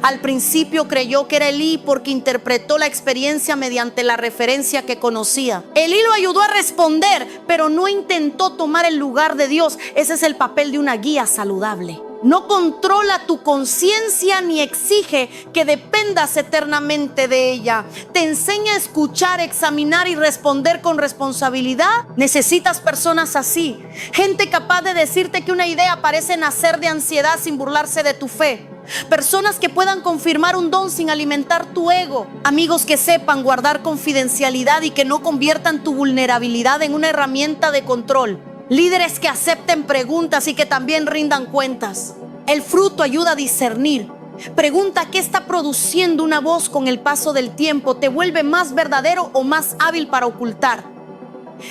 Al principio creyó que era Elí porque interpretó la experiencia mediante la referencia que conocía. Elí lo ayudó a responder, pero no intentó tomar el lugar de Dios. Ese es el papel de una guía saludable. No controla tu conciencia ni exige que dependas eternamente de ella. Te enseña a escuchar, examinar y responder con responsabilidad. Necesitas personas así. Gente capaz de decirte que una idea parece nacer de ansiedad sin burlarse de tu fe. Personas que puedan confirmar un don sin alimentar tu ego. Amigos que sepan guardar confidencialidad y que no conviertan tu vulnerabilidad en una herramienta de control. Líderes que acepten preguntas y que también rindan cuentas. El fruto ayuda a discernir. Pregunta qué está produciendo una voz con el paso del tiempo. ¿Te vuelve más verdadero o más hábil para ocultar?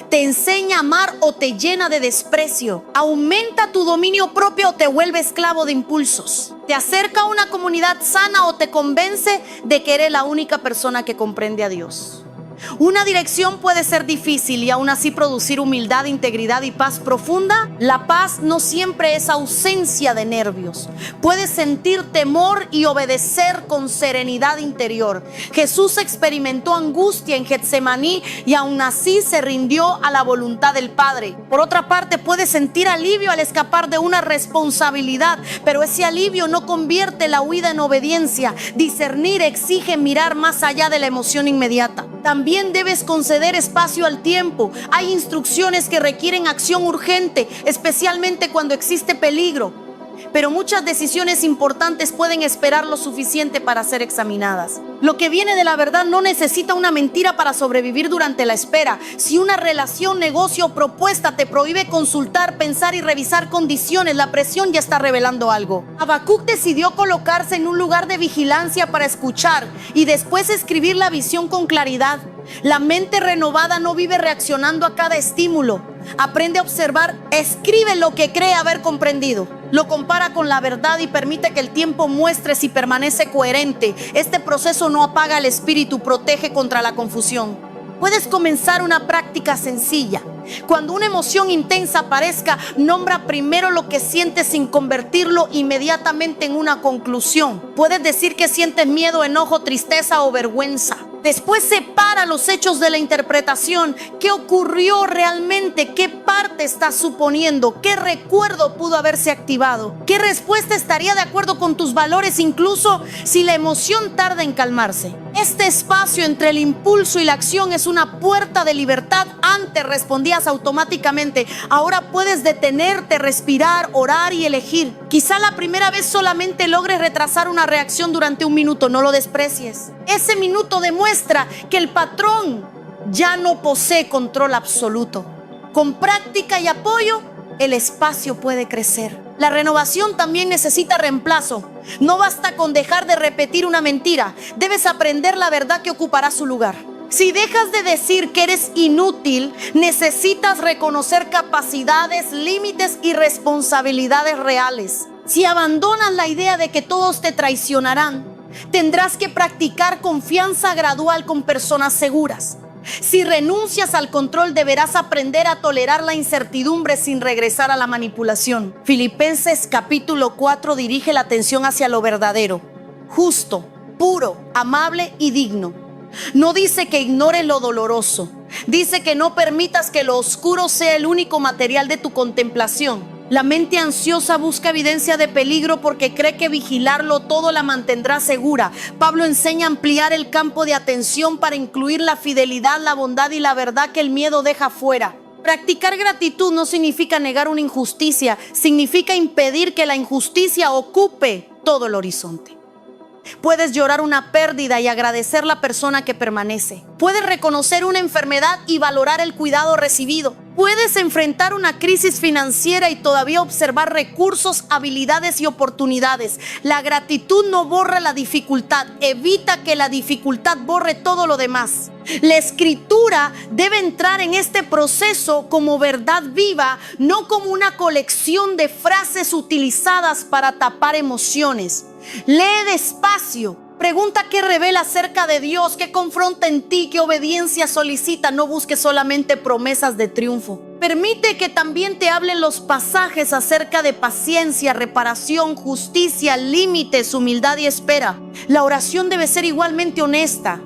¿Te enseña a amar o te llena de desprecio? ¿Aumenta tu dominio propio o te vuelve esclavo de impulsos? ¿Te acerca a una comunidad sana o te convence de que eres la única persona que comprende a Dios? Una dirección puede ser difícil y aún así producir humildad, integridad y paz profunda. La paz no siempre es ausencia de nervios. Puedes sentir temor y obedecer con serenidad interior. Jesús experimentó angustia en Getsemaní y aún así se rindió a la voluntad del Padre. Por otra parte, puedes sentir alivio al escapar de una responsabilidad, pero ese alivio no convierte la huida en obediencia. Discernir exige mirar más allá de la emoción inmediata. También debes conceder espacio al tiempo. Hay instrucciones que requieren acción urgente, especialmente cuando existe peligro. pero muchas decisiones importantes pueden esperar lo suficiente para ser examinadas. Lo que viene de la verdad no necesita una mentira para sobrevivir durante la espera. Si una relación, negocio o propuesta te prohíbe consultar, pensar y revisar condiciones, la presión ya está revelando algo. Habacuc decidió colocarse en un lugar de vigilancia para escuchar y después escribir la visión con claridad. La mente renovada no vive reaccionando a cada estímulo. Aprende a observar, escribe lo que cree haber comprendido. Lo compara con la verdad y permite que el tiempo muestre si permanece coherente. Este proceso no apaga el espíritu, protege contra la confusión. Puedes comenzar una práctica sencilla. Cuando una emoción intensa aparezca, nombra primero lo que sientes sin convertirlo inmediatamente en una conclusión. Puedes decir que sientes miedo, enojo, tristeza o vergüenza. Después separa los hechos de la interpretación. ¿Qué ocurrió realmente? ¿Qué parte estás suponiendo? ¿Qué recuerdo pudo haberse activado? ¿Qué respuesta estaría de acuerdo con tus valores, incluso si la emoción tarda en calmarse? Este espacio entre el impulso y la acción es una puerta de libertad. Antes respondías automáticamente. Ahora puedes detenerte, respirar, orar y elegir. Quizá la primera vez solamente logres retrasar una reacción durante un minuto. No lo desprecies. Ese minuto demuestra que el patrón ya no posee control absoluto. Con práctica y apoyo, el espacio puede crecer. La renovación también necesita reemplazo. No basta con dejar de repetir una mentira. Debes aprender la verdad que ocupará su lugar. Si dejas de decir que eres inútil, necesitas reconocer capacidades, límites y responsabilidades reales. Si abandonas la idea de que todos te traicionarán, tendrás que practicar confianza gradual con personas seguras. Si renuncias al control, deberás aprender a tolerar la incertidumbre sin regresar a la manipulación. Filipenses capítulo 4 dirige la atención hacia lo verdadero, justo, puro, amable y digno. No dice que ignores lo doloroso. Dice que no permitas que lo oscuro sea el único material de tu contemplación. La mente ansiosa busca evidencia de peligro porque cree que vigilarlo todo la mantendrá segura. Pablo enseña a ampliar el campo de atención para incluir la fidelidad, la bondad y la verdad que el miedo deja fuera. Practicar gratitud no significa negar una injusticia, significa impedir que la injusticia ocupe todo el horizonte. Puedes llorar una pérdida y agradecer la persona que permanece. Puedes reconocer una enfermedad y valorar el cuidado recibido. Puedes enfrentar una crisis financiera y todavía observar recursos, habilidades y oportunidades. La gratitud no borra la dificultad, evita que la dificultad borre todo lo demás. La escritura debe entrar en este proceso como verdad viva, no como una colección de frases utilizadas para tapar emociones. Lee despacio. Pregunta qué revela acerca de Dios, qué confronta en ti, qué obediencia solicita. No busques solamente promesas de triunfo. Permite que también te hablen los pasajes acerca de paciencia, reparación, justicia, límites, humildad y espera. La oración debe ser igualmente honesta.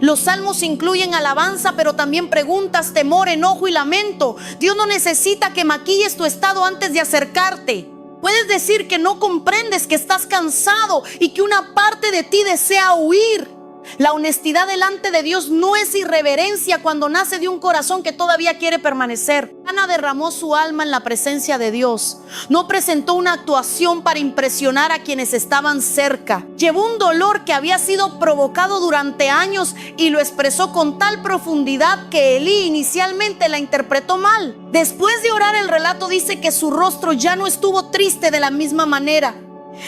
Los salmos incluyen alabanza, pero también preguntas, temor, enojo y lamento. Dios no necesita que maquilles tu estado antes de acercarte. Puedes decir que no comprendes, que estás cansado y que una parte de ti desea huir. La honestidad delante de Dios no es irreverencia cuando nace de un corazón que todavía quiere permanecer. Ana derramó su alma en la presencia de Dios. No presentó una actuación para impresionar a quienes estaban cerca. Llevó un dolor que había sido provocado durante años y lo expresó con tal profundidad que Elí inicialmente la interpretó mal. Después de orar, el relato dice que su rostro ya no estuvo triste de la misma manera.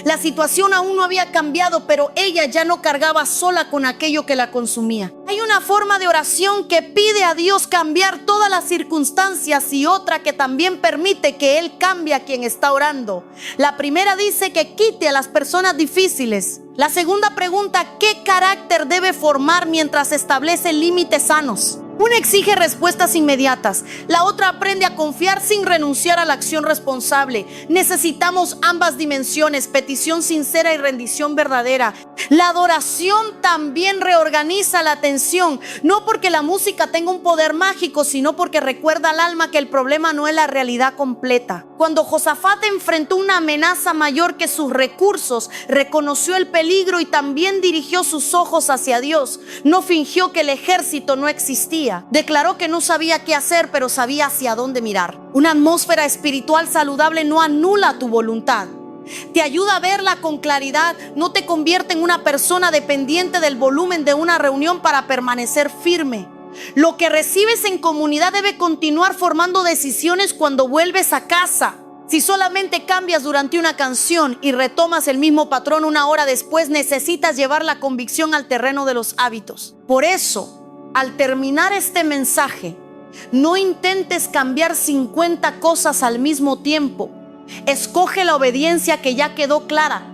La situación aún no había cambiado, pero ella ya no cargaba sola con aquello que la consumía. Hay una forma de oración que pide a Dios cambiar todas las circunstancias y otra que también permite que Él cambie a quien está orando. La primera dice que quite a las personas difíciles. La segunda pregunta, ¿qué carácter debe formar mientras establece límites sanos? Una exige respuestas inmediatas, la otra aprende a confiar sin renunciar a la acción responsable. Necesitamos ambas dimensiones, petición sincera y rendición verdadera. La adoración también reorganiza la atención, no porque la música tenga un poder mágico, sino porque recuerda al alma que el problema no es la realidad completa. Cuando Josafat enfrentó una amenaza mayor que sus recursos, reconoció el peligro y también dirigió sus ojos hacia Dios. No fingió que el ejército no existía. Declaró que no sabía qué hacer, pero sabía hacia dónde mirar. Una atmósfera espiritual saludable no anula tu voluntad. Te ayuda a verla con claridad, no te convierte en una persona dependiente del volumen de una reunión para permanecer firme. Lo que recibes en comunidad debe continuar formando decisiones cuando vuelves a casa. Si solamente cambias durante una canción y retomas el mismo patrón una hora después, necesitas llevar la convicción al terreno de los hábitos. Por eso, al terminar este mensaje, no intentes cambiar 50 cosas al mismo tiempo. Escoge la obediencia que ya quedó clara.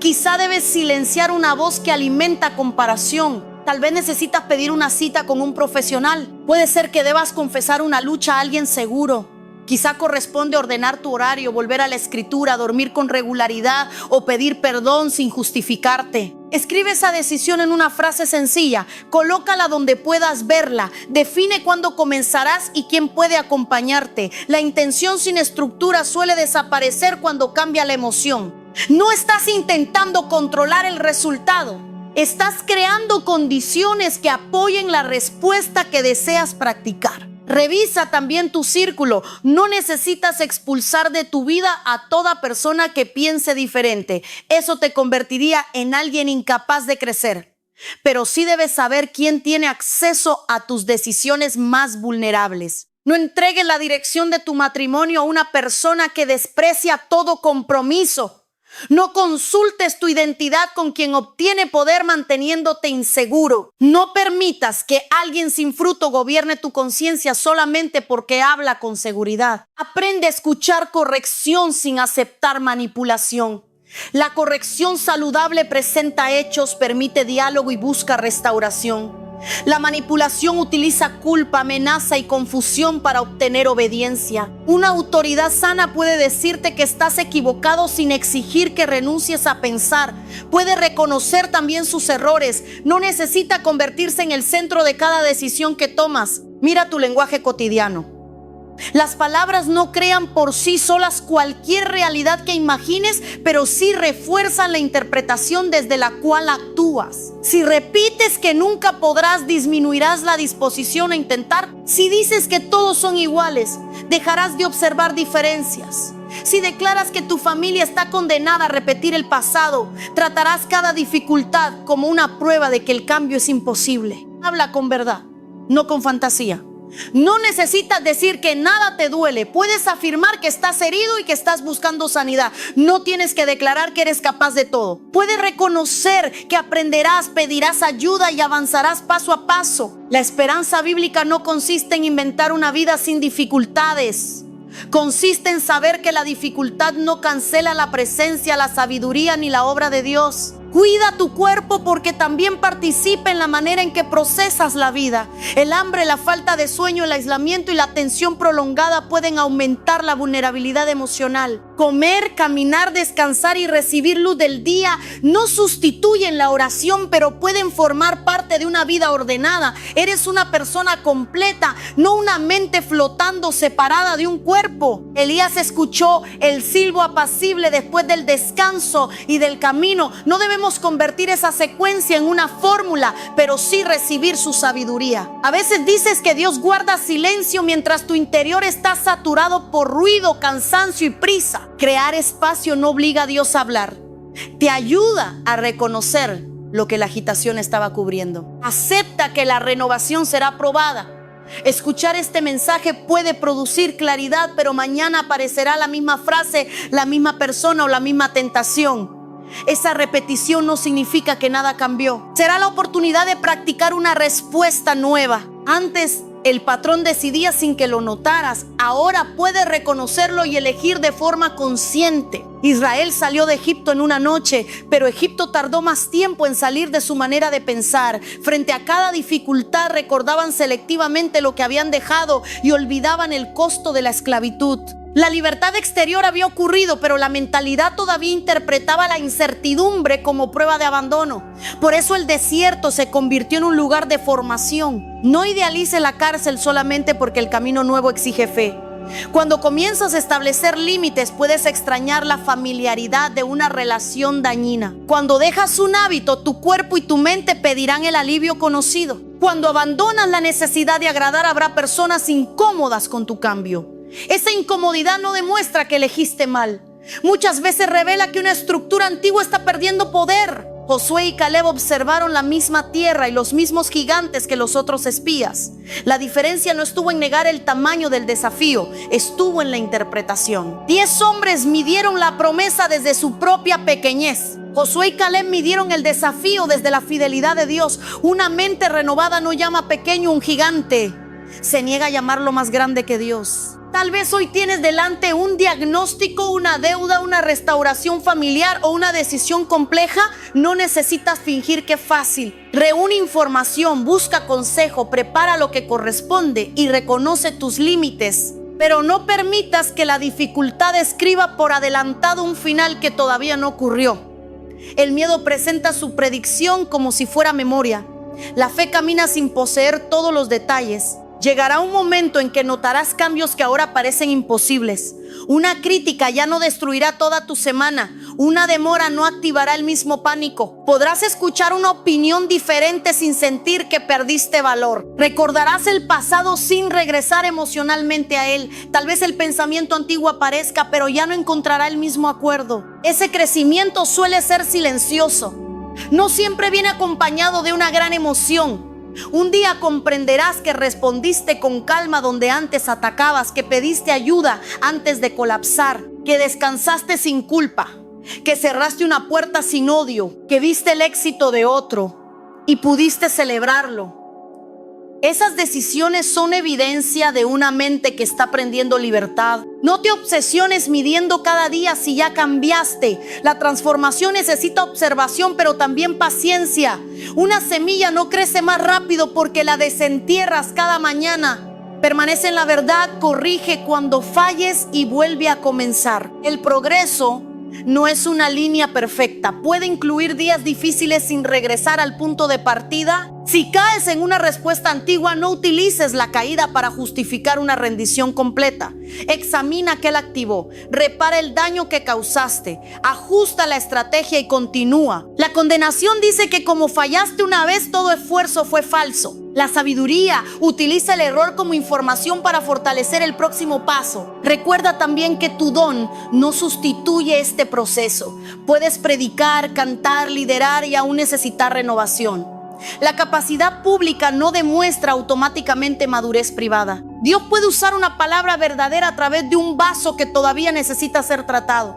Quizá debes silenciar una voz que alimenta comparación. Tal vez necesitas pedir una cita con un profesional. Puede ser que debas confesar una lucha a alguien seguro. Quizá corresponde ordenar tu horario, volver a la escritura, dormir con regularidad o pedir perdón sin justificarte. Escribe esa decisión en una frase sencilla, colócala donde puedas verla, define cuándo comenzarás y quién puede acompañarte. La intención sin estructura suele desaparecer cuando cambia la emoción. No estás intentando controlar el resultado, estás creando condiciones que apoyen la respuesta que deseas practicar. Revisa también tu círculo. No necesitas expulsar de tu vida a toda persona que piense diferente. Eso te convertiría en alguien incapaz de crecer. Pero sí debes saber quién tiene acceso a tus decisiones más vulnerables. No entregues la dirección de tu matrimonio a una persona que desprecia todo compromiso. No consultes tu identidad con quien obtiene poder manteniéndote inseguro. No permitas que alguien sin fruto gobierne tu conciencia solamente porque habla con seguridad. Aprende a escuchar corrección sin aceptar manipulación. La corrección saludable presenta hechos, permite diálogo y busca restauración. La manipulación utiliza culpa, amenaza y confusión para obtener obediencia. Una autoridad sana puede decirte que estás equivocado sin exigir que renuncies a pensar. Puede reconocer también sus errores. No necesita convertirse en el centro de cada decisión que tomas. Mira tu lenguaje cotidiano. Las palabras no crean por sí solas cualquier realidad que imagines, pero sí refuerzan la interpretación desde la cual actúas. Si repites que nunca podrás, disminuirás la disposición a intentar. Si dices que todos son iguales, dejarás de observar diferencias. Si declaras que tu familia está condenada a repetir el pasado, tratarás cada dificultad como una prueba de que el cambio es imposible. Habla con verdad, no con fantasía. No necesitas decir que nada te duele. Puedes afirmar que estás herido y que estás buscando sanidad. No tienes que declarar que eres capaz de todo. Puedes reconocer que aprenderás, pedirás ayuda y avanzarás paso a paso. La esperanza bíblica no consiste en inventar una vida sin dificultades. Consiste en saber que la dificultad no cancela la presencia, la sabiduría ni la obra de Dios. Cuida tu cuerpo porque también participa en la manera en que procesas la vida. El hambre, la falta de sueño, el aislamiento y la tensión prolongada pueden aumentar la vulnerabilidad emocional. Comer, caminar, descansar y recibir luz del día no sustituyen la oración, pero pueden formar parte de una vida ordenada. Eres una persona completa, no una mente flotando separada de un cuerpo. Elías escuchó el silbo apacible después del descanso y del camino. No debemos convertir esa secuencia en una fórmula, pero sí recibir su sabiduría. A veces dices que Dios guarda silencio mientras tu interior está saturado por ruido, cansancio y prisa. Crear espacio no obliga a Dios a hablar. Te ayuda a reconocer lo que la agitación estaba cubriendo. Acepta que la renovación será probada. Escuchar este mensaje puede producir claridad, pero mañana aparecerá la misma frase, la misma persona o la misma tentación. Esa repetición no significa que nada cambió. Será la oportunidad de practicar una respuesta nueva. Antes el patrón decidía sin que lo notaras. Ahora puedes reconocerlo y elegir de forma consciente. Israel salió de Egipto en una noche, pero Egipto tardó más tiempo en salir de su manera de pensar. Frente a cada dificultad recordaban selectivamente lo que habían dejado y olvidaban el costo de la esclavitud. La libertad exterior había ocurrido, pero la mentalidad todavía interpretaba la incertidumbre como prueba de abandono. Por eso el desierto se convirtió en un lugar de formación. No idealice la cárcel solamente porque el camino nuevo exige fe. Cuando comienzas a establecer límites, puedes extrañar la familiaridad de una relación dañina. Cuando dejas un hábito, tu cuerpo y tu mente pedirán el alivio conocido. Cuando abandonas la necesidad de agradar, habrá personas incómodas con tu cambio. Esa incomodidad no demuestra que elegiste mal. Muchas veces revela que una estructura antigua está perdiendo poder. Josué y Caleb observaron la misma tierra y los mismos gigantes que los otros espías. La diferencia no estuvo en negar el tamaño del desafío, estuvo en la interpretación. 10 hombres midieron la promesa desde su propia pequeñez. Josué y Caleb midieron el desafío desde la fidelidad de Dios. Una mente renovada no llama pequeño un gigante, se niega a llamarlo más grande que Dios. Tal vez hoy tienes delante un diagnóstico, una deuda, una restauración familiar o una decisión compleja. No necesitas fingir que es fácil. Reúne información, busca consejo, prepara lo que corresponde y reconoce tus límites. Pero no permitas que la dificultad escriba por adelantado un final que todavía no ocurrió. El miedo presenta su predicción como si fuera memoria. La fe camina sin poseer todos los detalles. Llegará un momento en que notarás cambios que ahora parecen imposibles. Una crítica ya no destruirá toda tu semana. Una demora no activará el mismo pánico. Podrás escuchar una opinión diferente sin sentir que perdiste valor. Recordarás el pasado sin regresar emocionalmente a él. Tal vez el pensamiento antiguo aparezca, pero ya no encontrará el mismo acuerdo. Ese crecimiento suele ser silencioso. No siempre viene acompañado de una gran emoción. Un día comprenderás que respondiste con calma donde antes atacabas, que pediste ayuda antes de colapsar, que descansaste sin culpa, que cerraste una puerta sin odio, que viste el éxito de otro y pudiste celebrarlo. Esas decisiones son evidencia de una mente que está aprendiendo libertad. No te obsesiones midiendo cada día si ya cambiaste. La transformación necesita observación, pero también paciencia. Una semilla no crece más rápido porque la desentierras cada mañana. Permanece en la verdad, corrige cuando falles y vuelve a comenzar. El progreso no es una línea perfecta. Puede incluir días difíciles sin regresar al punto de partida. Si caes en una respuesta antigua, no utilices la caída para justificar una rendición completa. Examina qué la activó, repara el daño que causaste, ajusta la estrategia y continúa. La condenación dice que como fallaste una vez, todo esfuerzo fue falso. La sabiduría utiliza el error como información para fortalecer el próximo paso. Recuerda también que tu don no sustituye este proceso. Puedes predicar, cantar, liderar y aún necesitar renovación. La capacidad pública no demuestra automáticamente madurez privada. Dios puede usar una palabra verdadera a través de un vaso que todavía necesita ser tratado.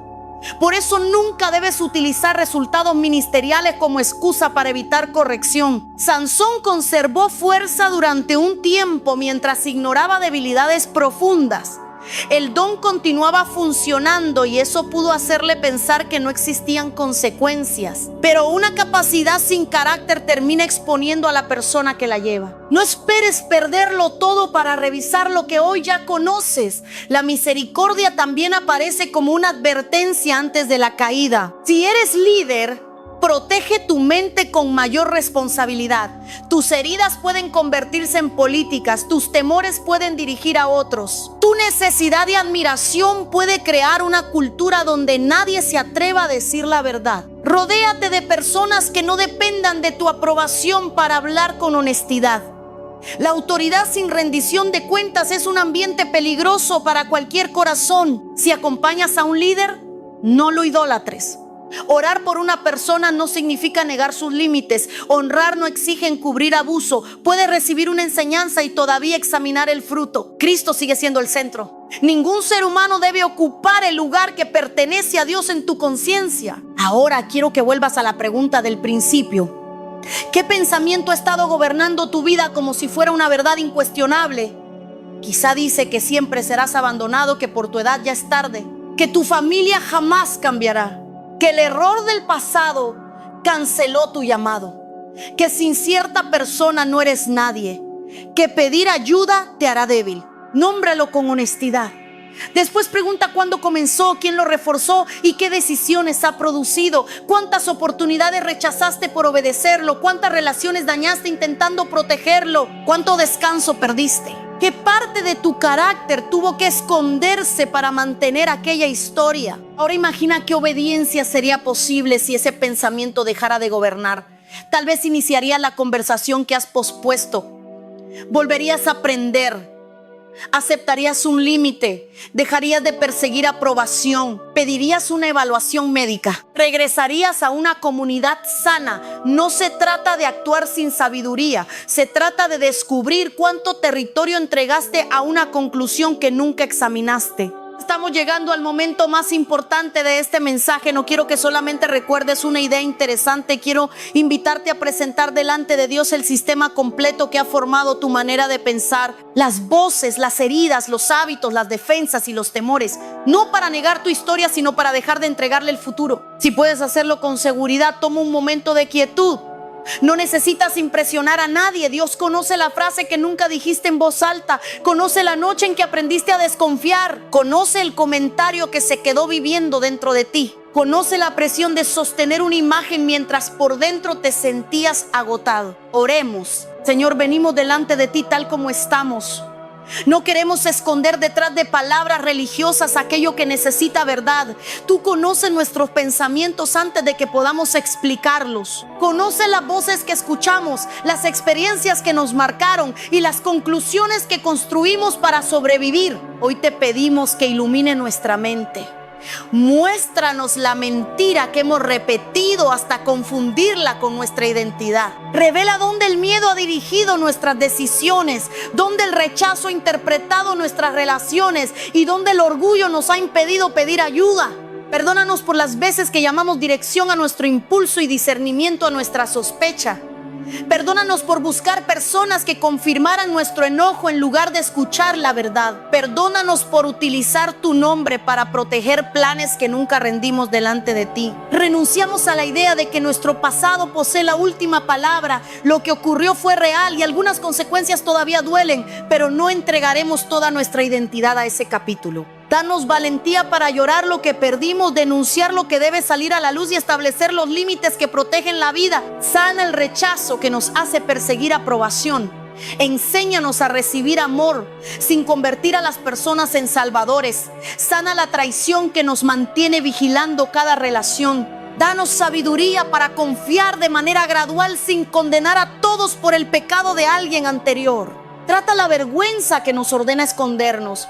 Por eso nunca debes utilizar resultados ministeriales como excusa para evitar corrección. Sansón conservó fuerza durante un tiempo mientras ignoraba debilidades profundas. El don continuaba funcionando y eso pudo hacerle pensar que no existían consecuencias. Pero una capacidad sin carácter termina exponiendo a la persona que la lleva. No esperes perderlo todo para revisar lo que hoy ya conoces. La misericordia también aparece como una advertencia antes de la caída. Si eres líder, protege tu mente con mayor responsabilidad. Tus heridas pueden convertirse en políticas, tus temores pueden dirigir a otros. Tu necesidad de admiración puede crear una cultura donde nadie se atreva a decir la verdad. Rodéate de personas que no dependan de tu aprobación para hablar con honestidad. La autoridad sin rendición de cuentas es un ambiente peligroso para cualquier corazón. Si acompañas a un líder, no lo idólatres. Orar por una persona no significa negar sus límites. Honrar no exige encubrir abuso. Puedes recibir una enseñanza y todavía examinar el fruto. Cristo sigue siendo el centro. Ningún ser humano debe ocupar el lugar que pertenece a Dios en tu conciencia. Ahora quiero que vuelvas a la pregunta del principio. ¿Qué pensamiento ha estado gobernando tu vida como si fuera una verdad incuestionable? Quizá dice que siempre serás abandonado, que por tu edad ya es tarde, que tu familia jamás cambiará, que el error del pasado canceló tu llamado, que sin cierta persona no eres nadie, que pedir ayuda te hará débil. Nómbralo con honestidad. Después pregunta cuándo comenzó, quién lo reforzó y qué decisiones ha producido. Cuántas oportunidades rechazaste por obedecerlo, cuántas relaciones dañaste intentando protegerlo, cuánto descanso perdiste. ¿Qué parte de tu carácter tuvo que esconderse para mantener aquella historia? Ahora imagina qué obediencia sería posible si ese pensamiento dejara de gobernar. Tal vez iniciaría la conversación que has pospuesto. Volverías a aprender. Aceptarías un límite, dejarías de perseguir aprobación, pedirías una evaluación médica, regresarías a una comunidad sana. No se trata de actuar sin sabiduría, se trata de descubrir cuánto territorio entregaste a una conclusión que nunca examinaste. Estamos llegando al momento más importante de este mensaje. No quiero que solamente recuerdes una idea interesante. Quiero invitarte a presentar delante de Dios el sistema completo que ha formado tu manera de pensar. Las voces, las heridas, los hábitos, las defensas y los temores. No para negar tu historia, sino para dejar de entregarle el futuro. Si puedes hacerlo con seguridad, toma un momento de quietud. No necesitas impresionar a nadie. Dios conoce la frase que nunca dijiste en voz alta. Conoce la noche en que aprendiste a desconfiar. Conoce el comentario que se quedó viviendo dentro de ti. Conoce la presión de sostener una imagen mientras por dentro te sentías agotado. Oremos. Señor, venimos delante de ti tal como estamos. No queremos esconder detrás de palabras religiosas aquello que necesita verdad. Tú conoces nuestros pensamientos antes de que podamos explicarlos. Conoces las voces que escuchamos, las experiencias que nos marcaron y las conclusiones que construimos para sobrevivir. Hoy te pedimos que ilumine nuestra mente. Muéstranos la mentira que hemos repetido hasta confundirla con nuestra identidad. Revela dónde el miedo ha dirigido nuestras decisiones, dónde el rechazo ha interpretado nuestras relaciones y dónde el orgullo nos ha impedido pedir ayuda. Perdónanos por las veces que llamamos dirección a nuestro impulso y discernimiento a nuestra sospecha. Perdónanos por buscar personas que confirmaran nuestro enojo en lugar de escuchar la verdad. Perdónanos por utilizar tu nombre para proteger planes que nunca rendimos delante de ti. Renunciamos a la idea de que nuestro pasado posee la última palabra. Lo que ocurrió fue real y algunas consecuencias todavía duelen, pero no entregaremos toda nuestra identidad a ese capítulo. Danos valentía para llorar lo que perdimos, denunciar lo que debe salir a la luz y establecer los límites que protegen la vida. Sana el rechazo que nos hace perseguir aprobación. Enséñanos a recibir amor sin convertir a las personas en salvadores. Sana la traición que nos mantiene vigilando cada relación. Danos sabiduría para confiar de manera gradual sin condenar a todos por el pecado de alguien anterior. Trata la vergüenza que nos ordena escondernos.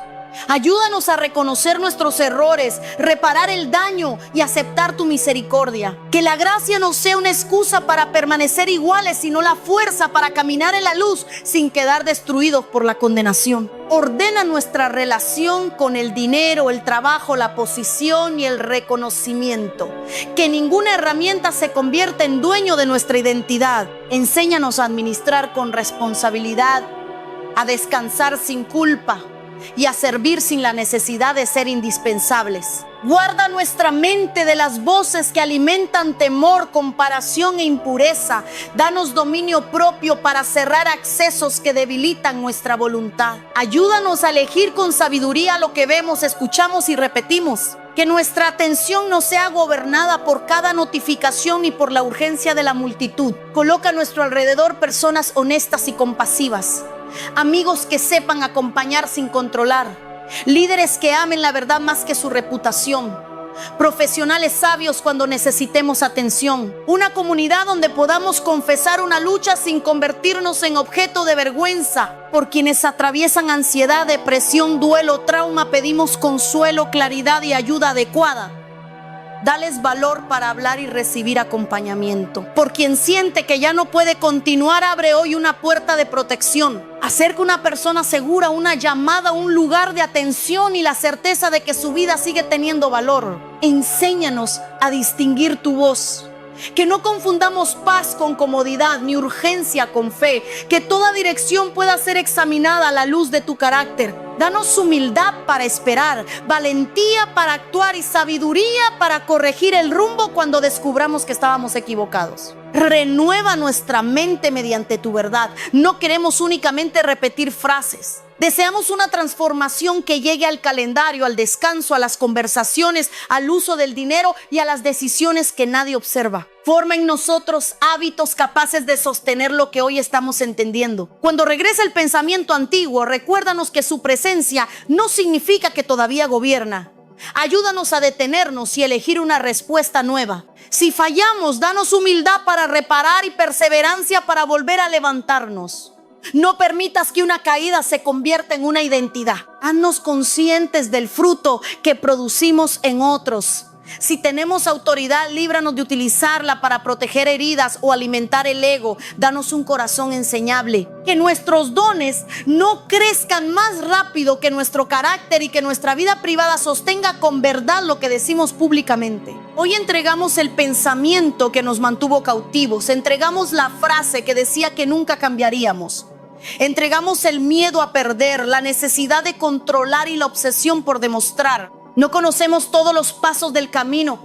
Ayúdanos a reconocer nuestros errores, reparar el daño y aceptar tu misericordia. Que la gracia no sea una excusa para permanecer iguales, sino la fuerza para caminar en la luz sin quedar destruidos por la condenación. Ordena nuestra relación con el dinero, el trabajo, la posición y el reconocimiento. Que ninguna herramienta se convierta en dueño de nuestra identidad. Enséñanos a administrar con responsabilidad, a descansar sin culpa y a servir sin la necesidad de ser indispensables. Guarda nuestra mente de las voces que alimentan temor, comparación e impureza. Danos dominio propio para cerrar accesos que debilitan nuestra voluntad. Ayúdanos a elegir con sabiduría lo que vemos, escuchamos y repetimos. Que nuestra atención no sea gobernada por cada notificación ni por la urgencia de la multitud. Coloca a nuestro alrededor personas honestas y compasivas. Amigos que sepan acompañar sin controlar. Líderes que amen la verdad más que su reputación. Profesionales sabios cuando necesitemos atención. Una comunidad donde podamos confesar una lucha sin convertirnos en objeto de vergüenza. Por quienes atraviesan ansiedad, depresión, duelo, trauma, pedimos consuelo, claridad y ayuda adecuada. Dales valor para hablar y recibir acompañamiento. Por quien siente que ya no puede continuar, abre hoy una puerta de protección. Acerca una persona segura, una llamada, un lugar de atención y la certeza de que su vida sigue teniendo valor. Enséñanos a distinguir tu voz. Que no confundamos paz con comodidad, ni urgencia con fe. Que toda dirección pueda ser examinada a la luz de tu carácter. Danos humildad para esperar, valentía para actuar y sabiduría para corregir el rumbo cuando descubramos que estábamos equivocados. Renueva nuestra mente mediante tu verdad. No queremos únicamente repetir frases. Deseamos una transformación que llegue al calendario, al descanso, a las conversaciones, al uso del dinero y a las decisiones que nadie observa. Forma en nosotros hábitos capaces de sostener lo que hoy estamos entendiendo. Cuando regrese el pensamiento antiguo, recuérdanos que su presencia no significa que todavía gobierna. Ayúdanos a detenernos y elegir una respuesta nueva. Si fallamos, danos humildad para reparar y perseverancia para volver a levantarnos. No permitas que una caída se convierta en una identidad. Haznos conscientes del fruto que producimos en otros. Si tenemos autoridad, líbranos de utilizarla para proteger heridas o alimentar el ego. Danos un corazón enseñable. Que nuestros dones no crezcan más rápido que nuestro carácter y que nuestra vida privada sostenga con verdad lo que decimos públicamente. Hoy entregamos el pensamiento que nos mantuvo cautivos. Entregamos la frase que decía que nunca cambiaríamos. Entregamos el miedo a perder, la necesidad de controlar y la obsesión por demostrar. No conocemos todos los pasos del camino,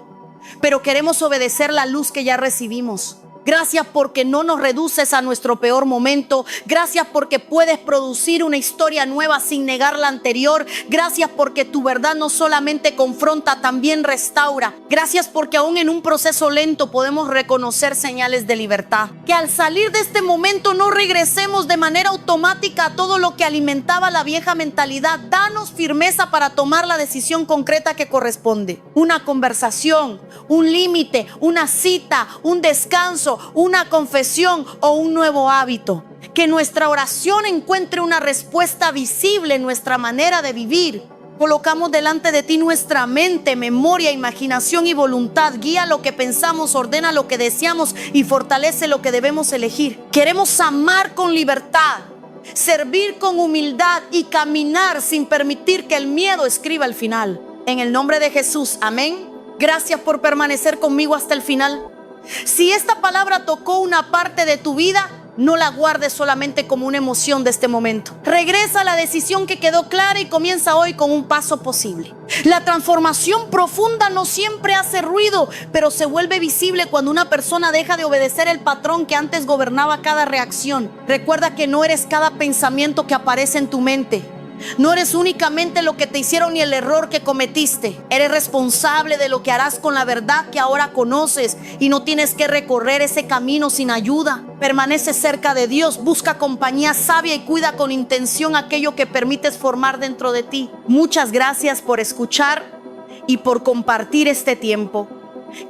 pero queremos obedecer la luz que ya recibimos. Gracias porque no nos reduces a nuestro peor momento. Gracias porque puedes producir una historia nueva sin negar la anterior. Gracias porque tu verdad no solamente confronta, también restaura. Gracias porque aún en un proceso lento podemos reconocer señales de libertad. Que al salir de este momento no regresemos de manera automática a todo lo que alimentaba la vieja mentalidad. Danos firmeza para tomar la decisión concreta que corresponde. Una conversación, un límite, una cita, un descanso, una confesión o un nuevo hábito. Que nuestra oración encuentre una respuesta visible en nuestra manera de vivir. Colocamos delante de ti nuestra mente, memoria, imaginación y voluntad. Guía lo que pensamos, ordena lo que deseamos y fortalece lo que debemos elegir. Queremos amar con libertad, servir con humildad y caminar sin permitir que el miedo escriba el final. En el nombre de Jesús, amén. Gracias por permanecer conmigo hasta el final. Si esta palabra tocó una parte de tu vida, no la guardes solamente como una emoción de este momento. Regresa a la decisión que quedó clara y comienza hoy con un paso posible. La transformación profunda no siempre hace ruido, pero se vuelve visible cuando una persona deja de obedecer el patrón que antes gobernaba cada reacción. Recuerda que no eres cada pensamiento que aparece en tu mente. No eres únicamente lo que te hicieron ni el error que cometiste. Eres responsable de lo que harás con la verdad que ahora conoces y no tienes que recorrer ese camino sin ayuda. Permanece cerca de Dios, busca compañía sabia y cuida con intención aquello que permites formar dentro de ti. Muchas gracias por escuchar y por compartir este tiempo.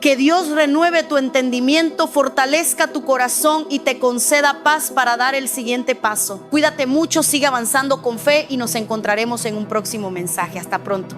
Que Dios renueve tu entendimiento, fortalezca tu corazón y te conceda paz para dar el siguiente paso. Cuídate mucho, sigue avanzando con fe y nos encontraremos en un próximo mensaje. Hasta pronto.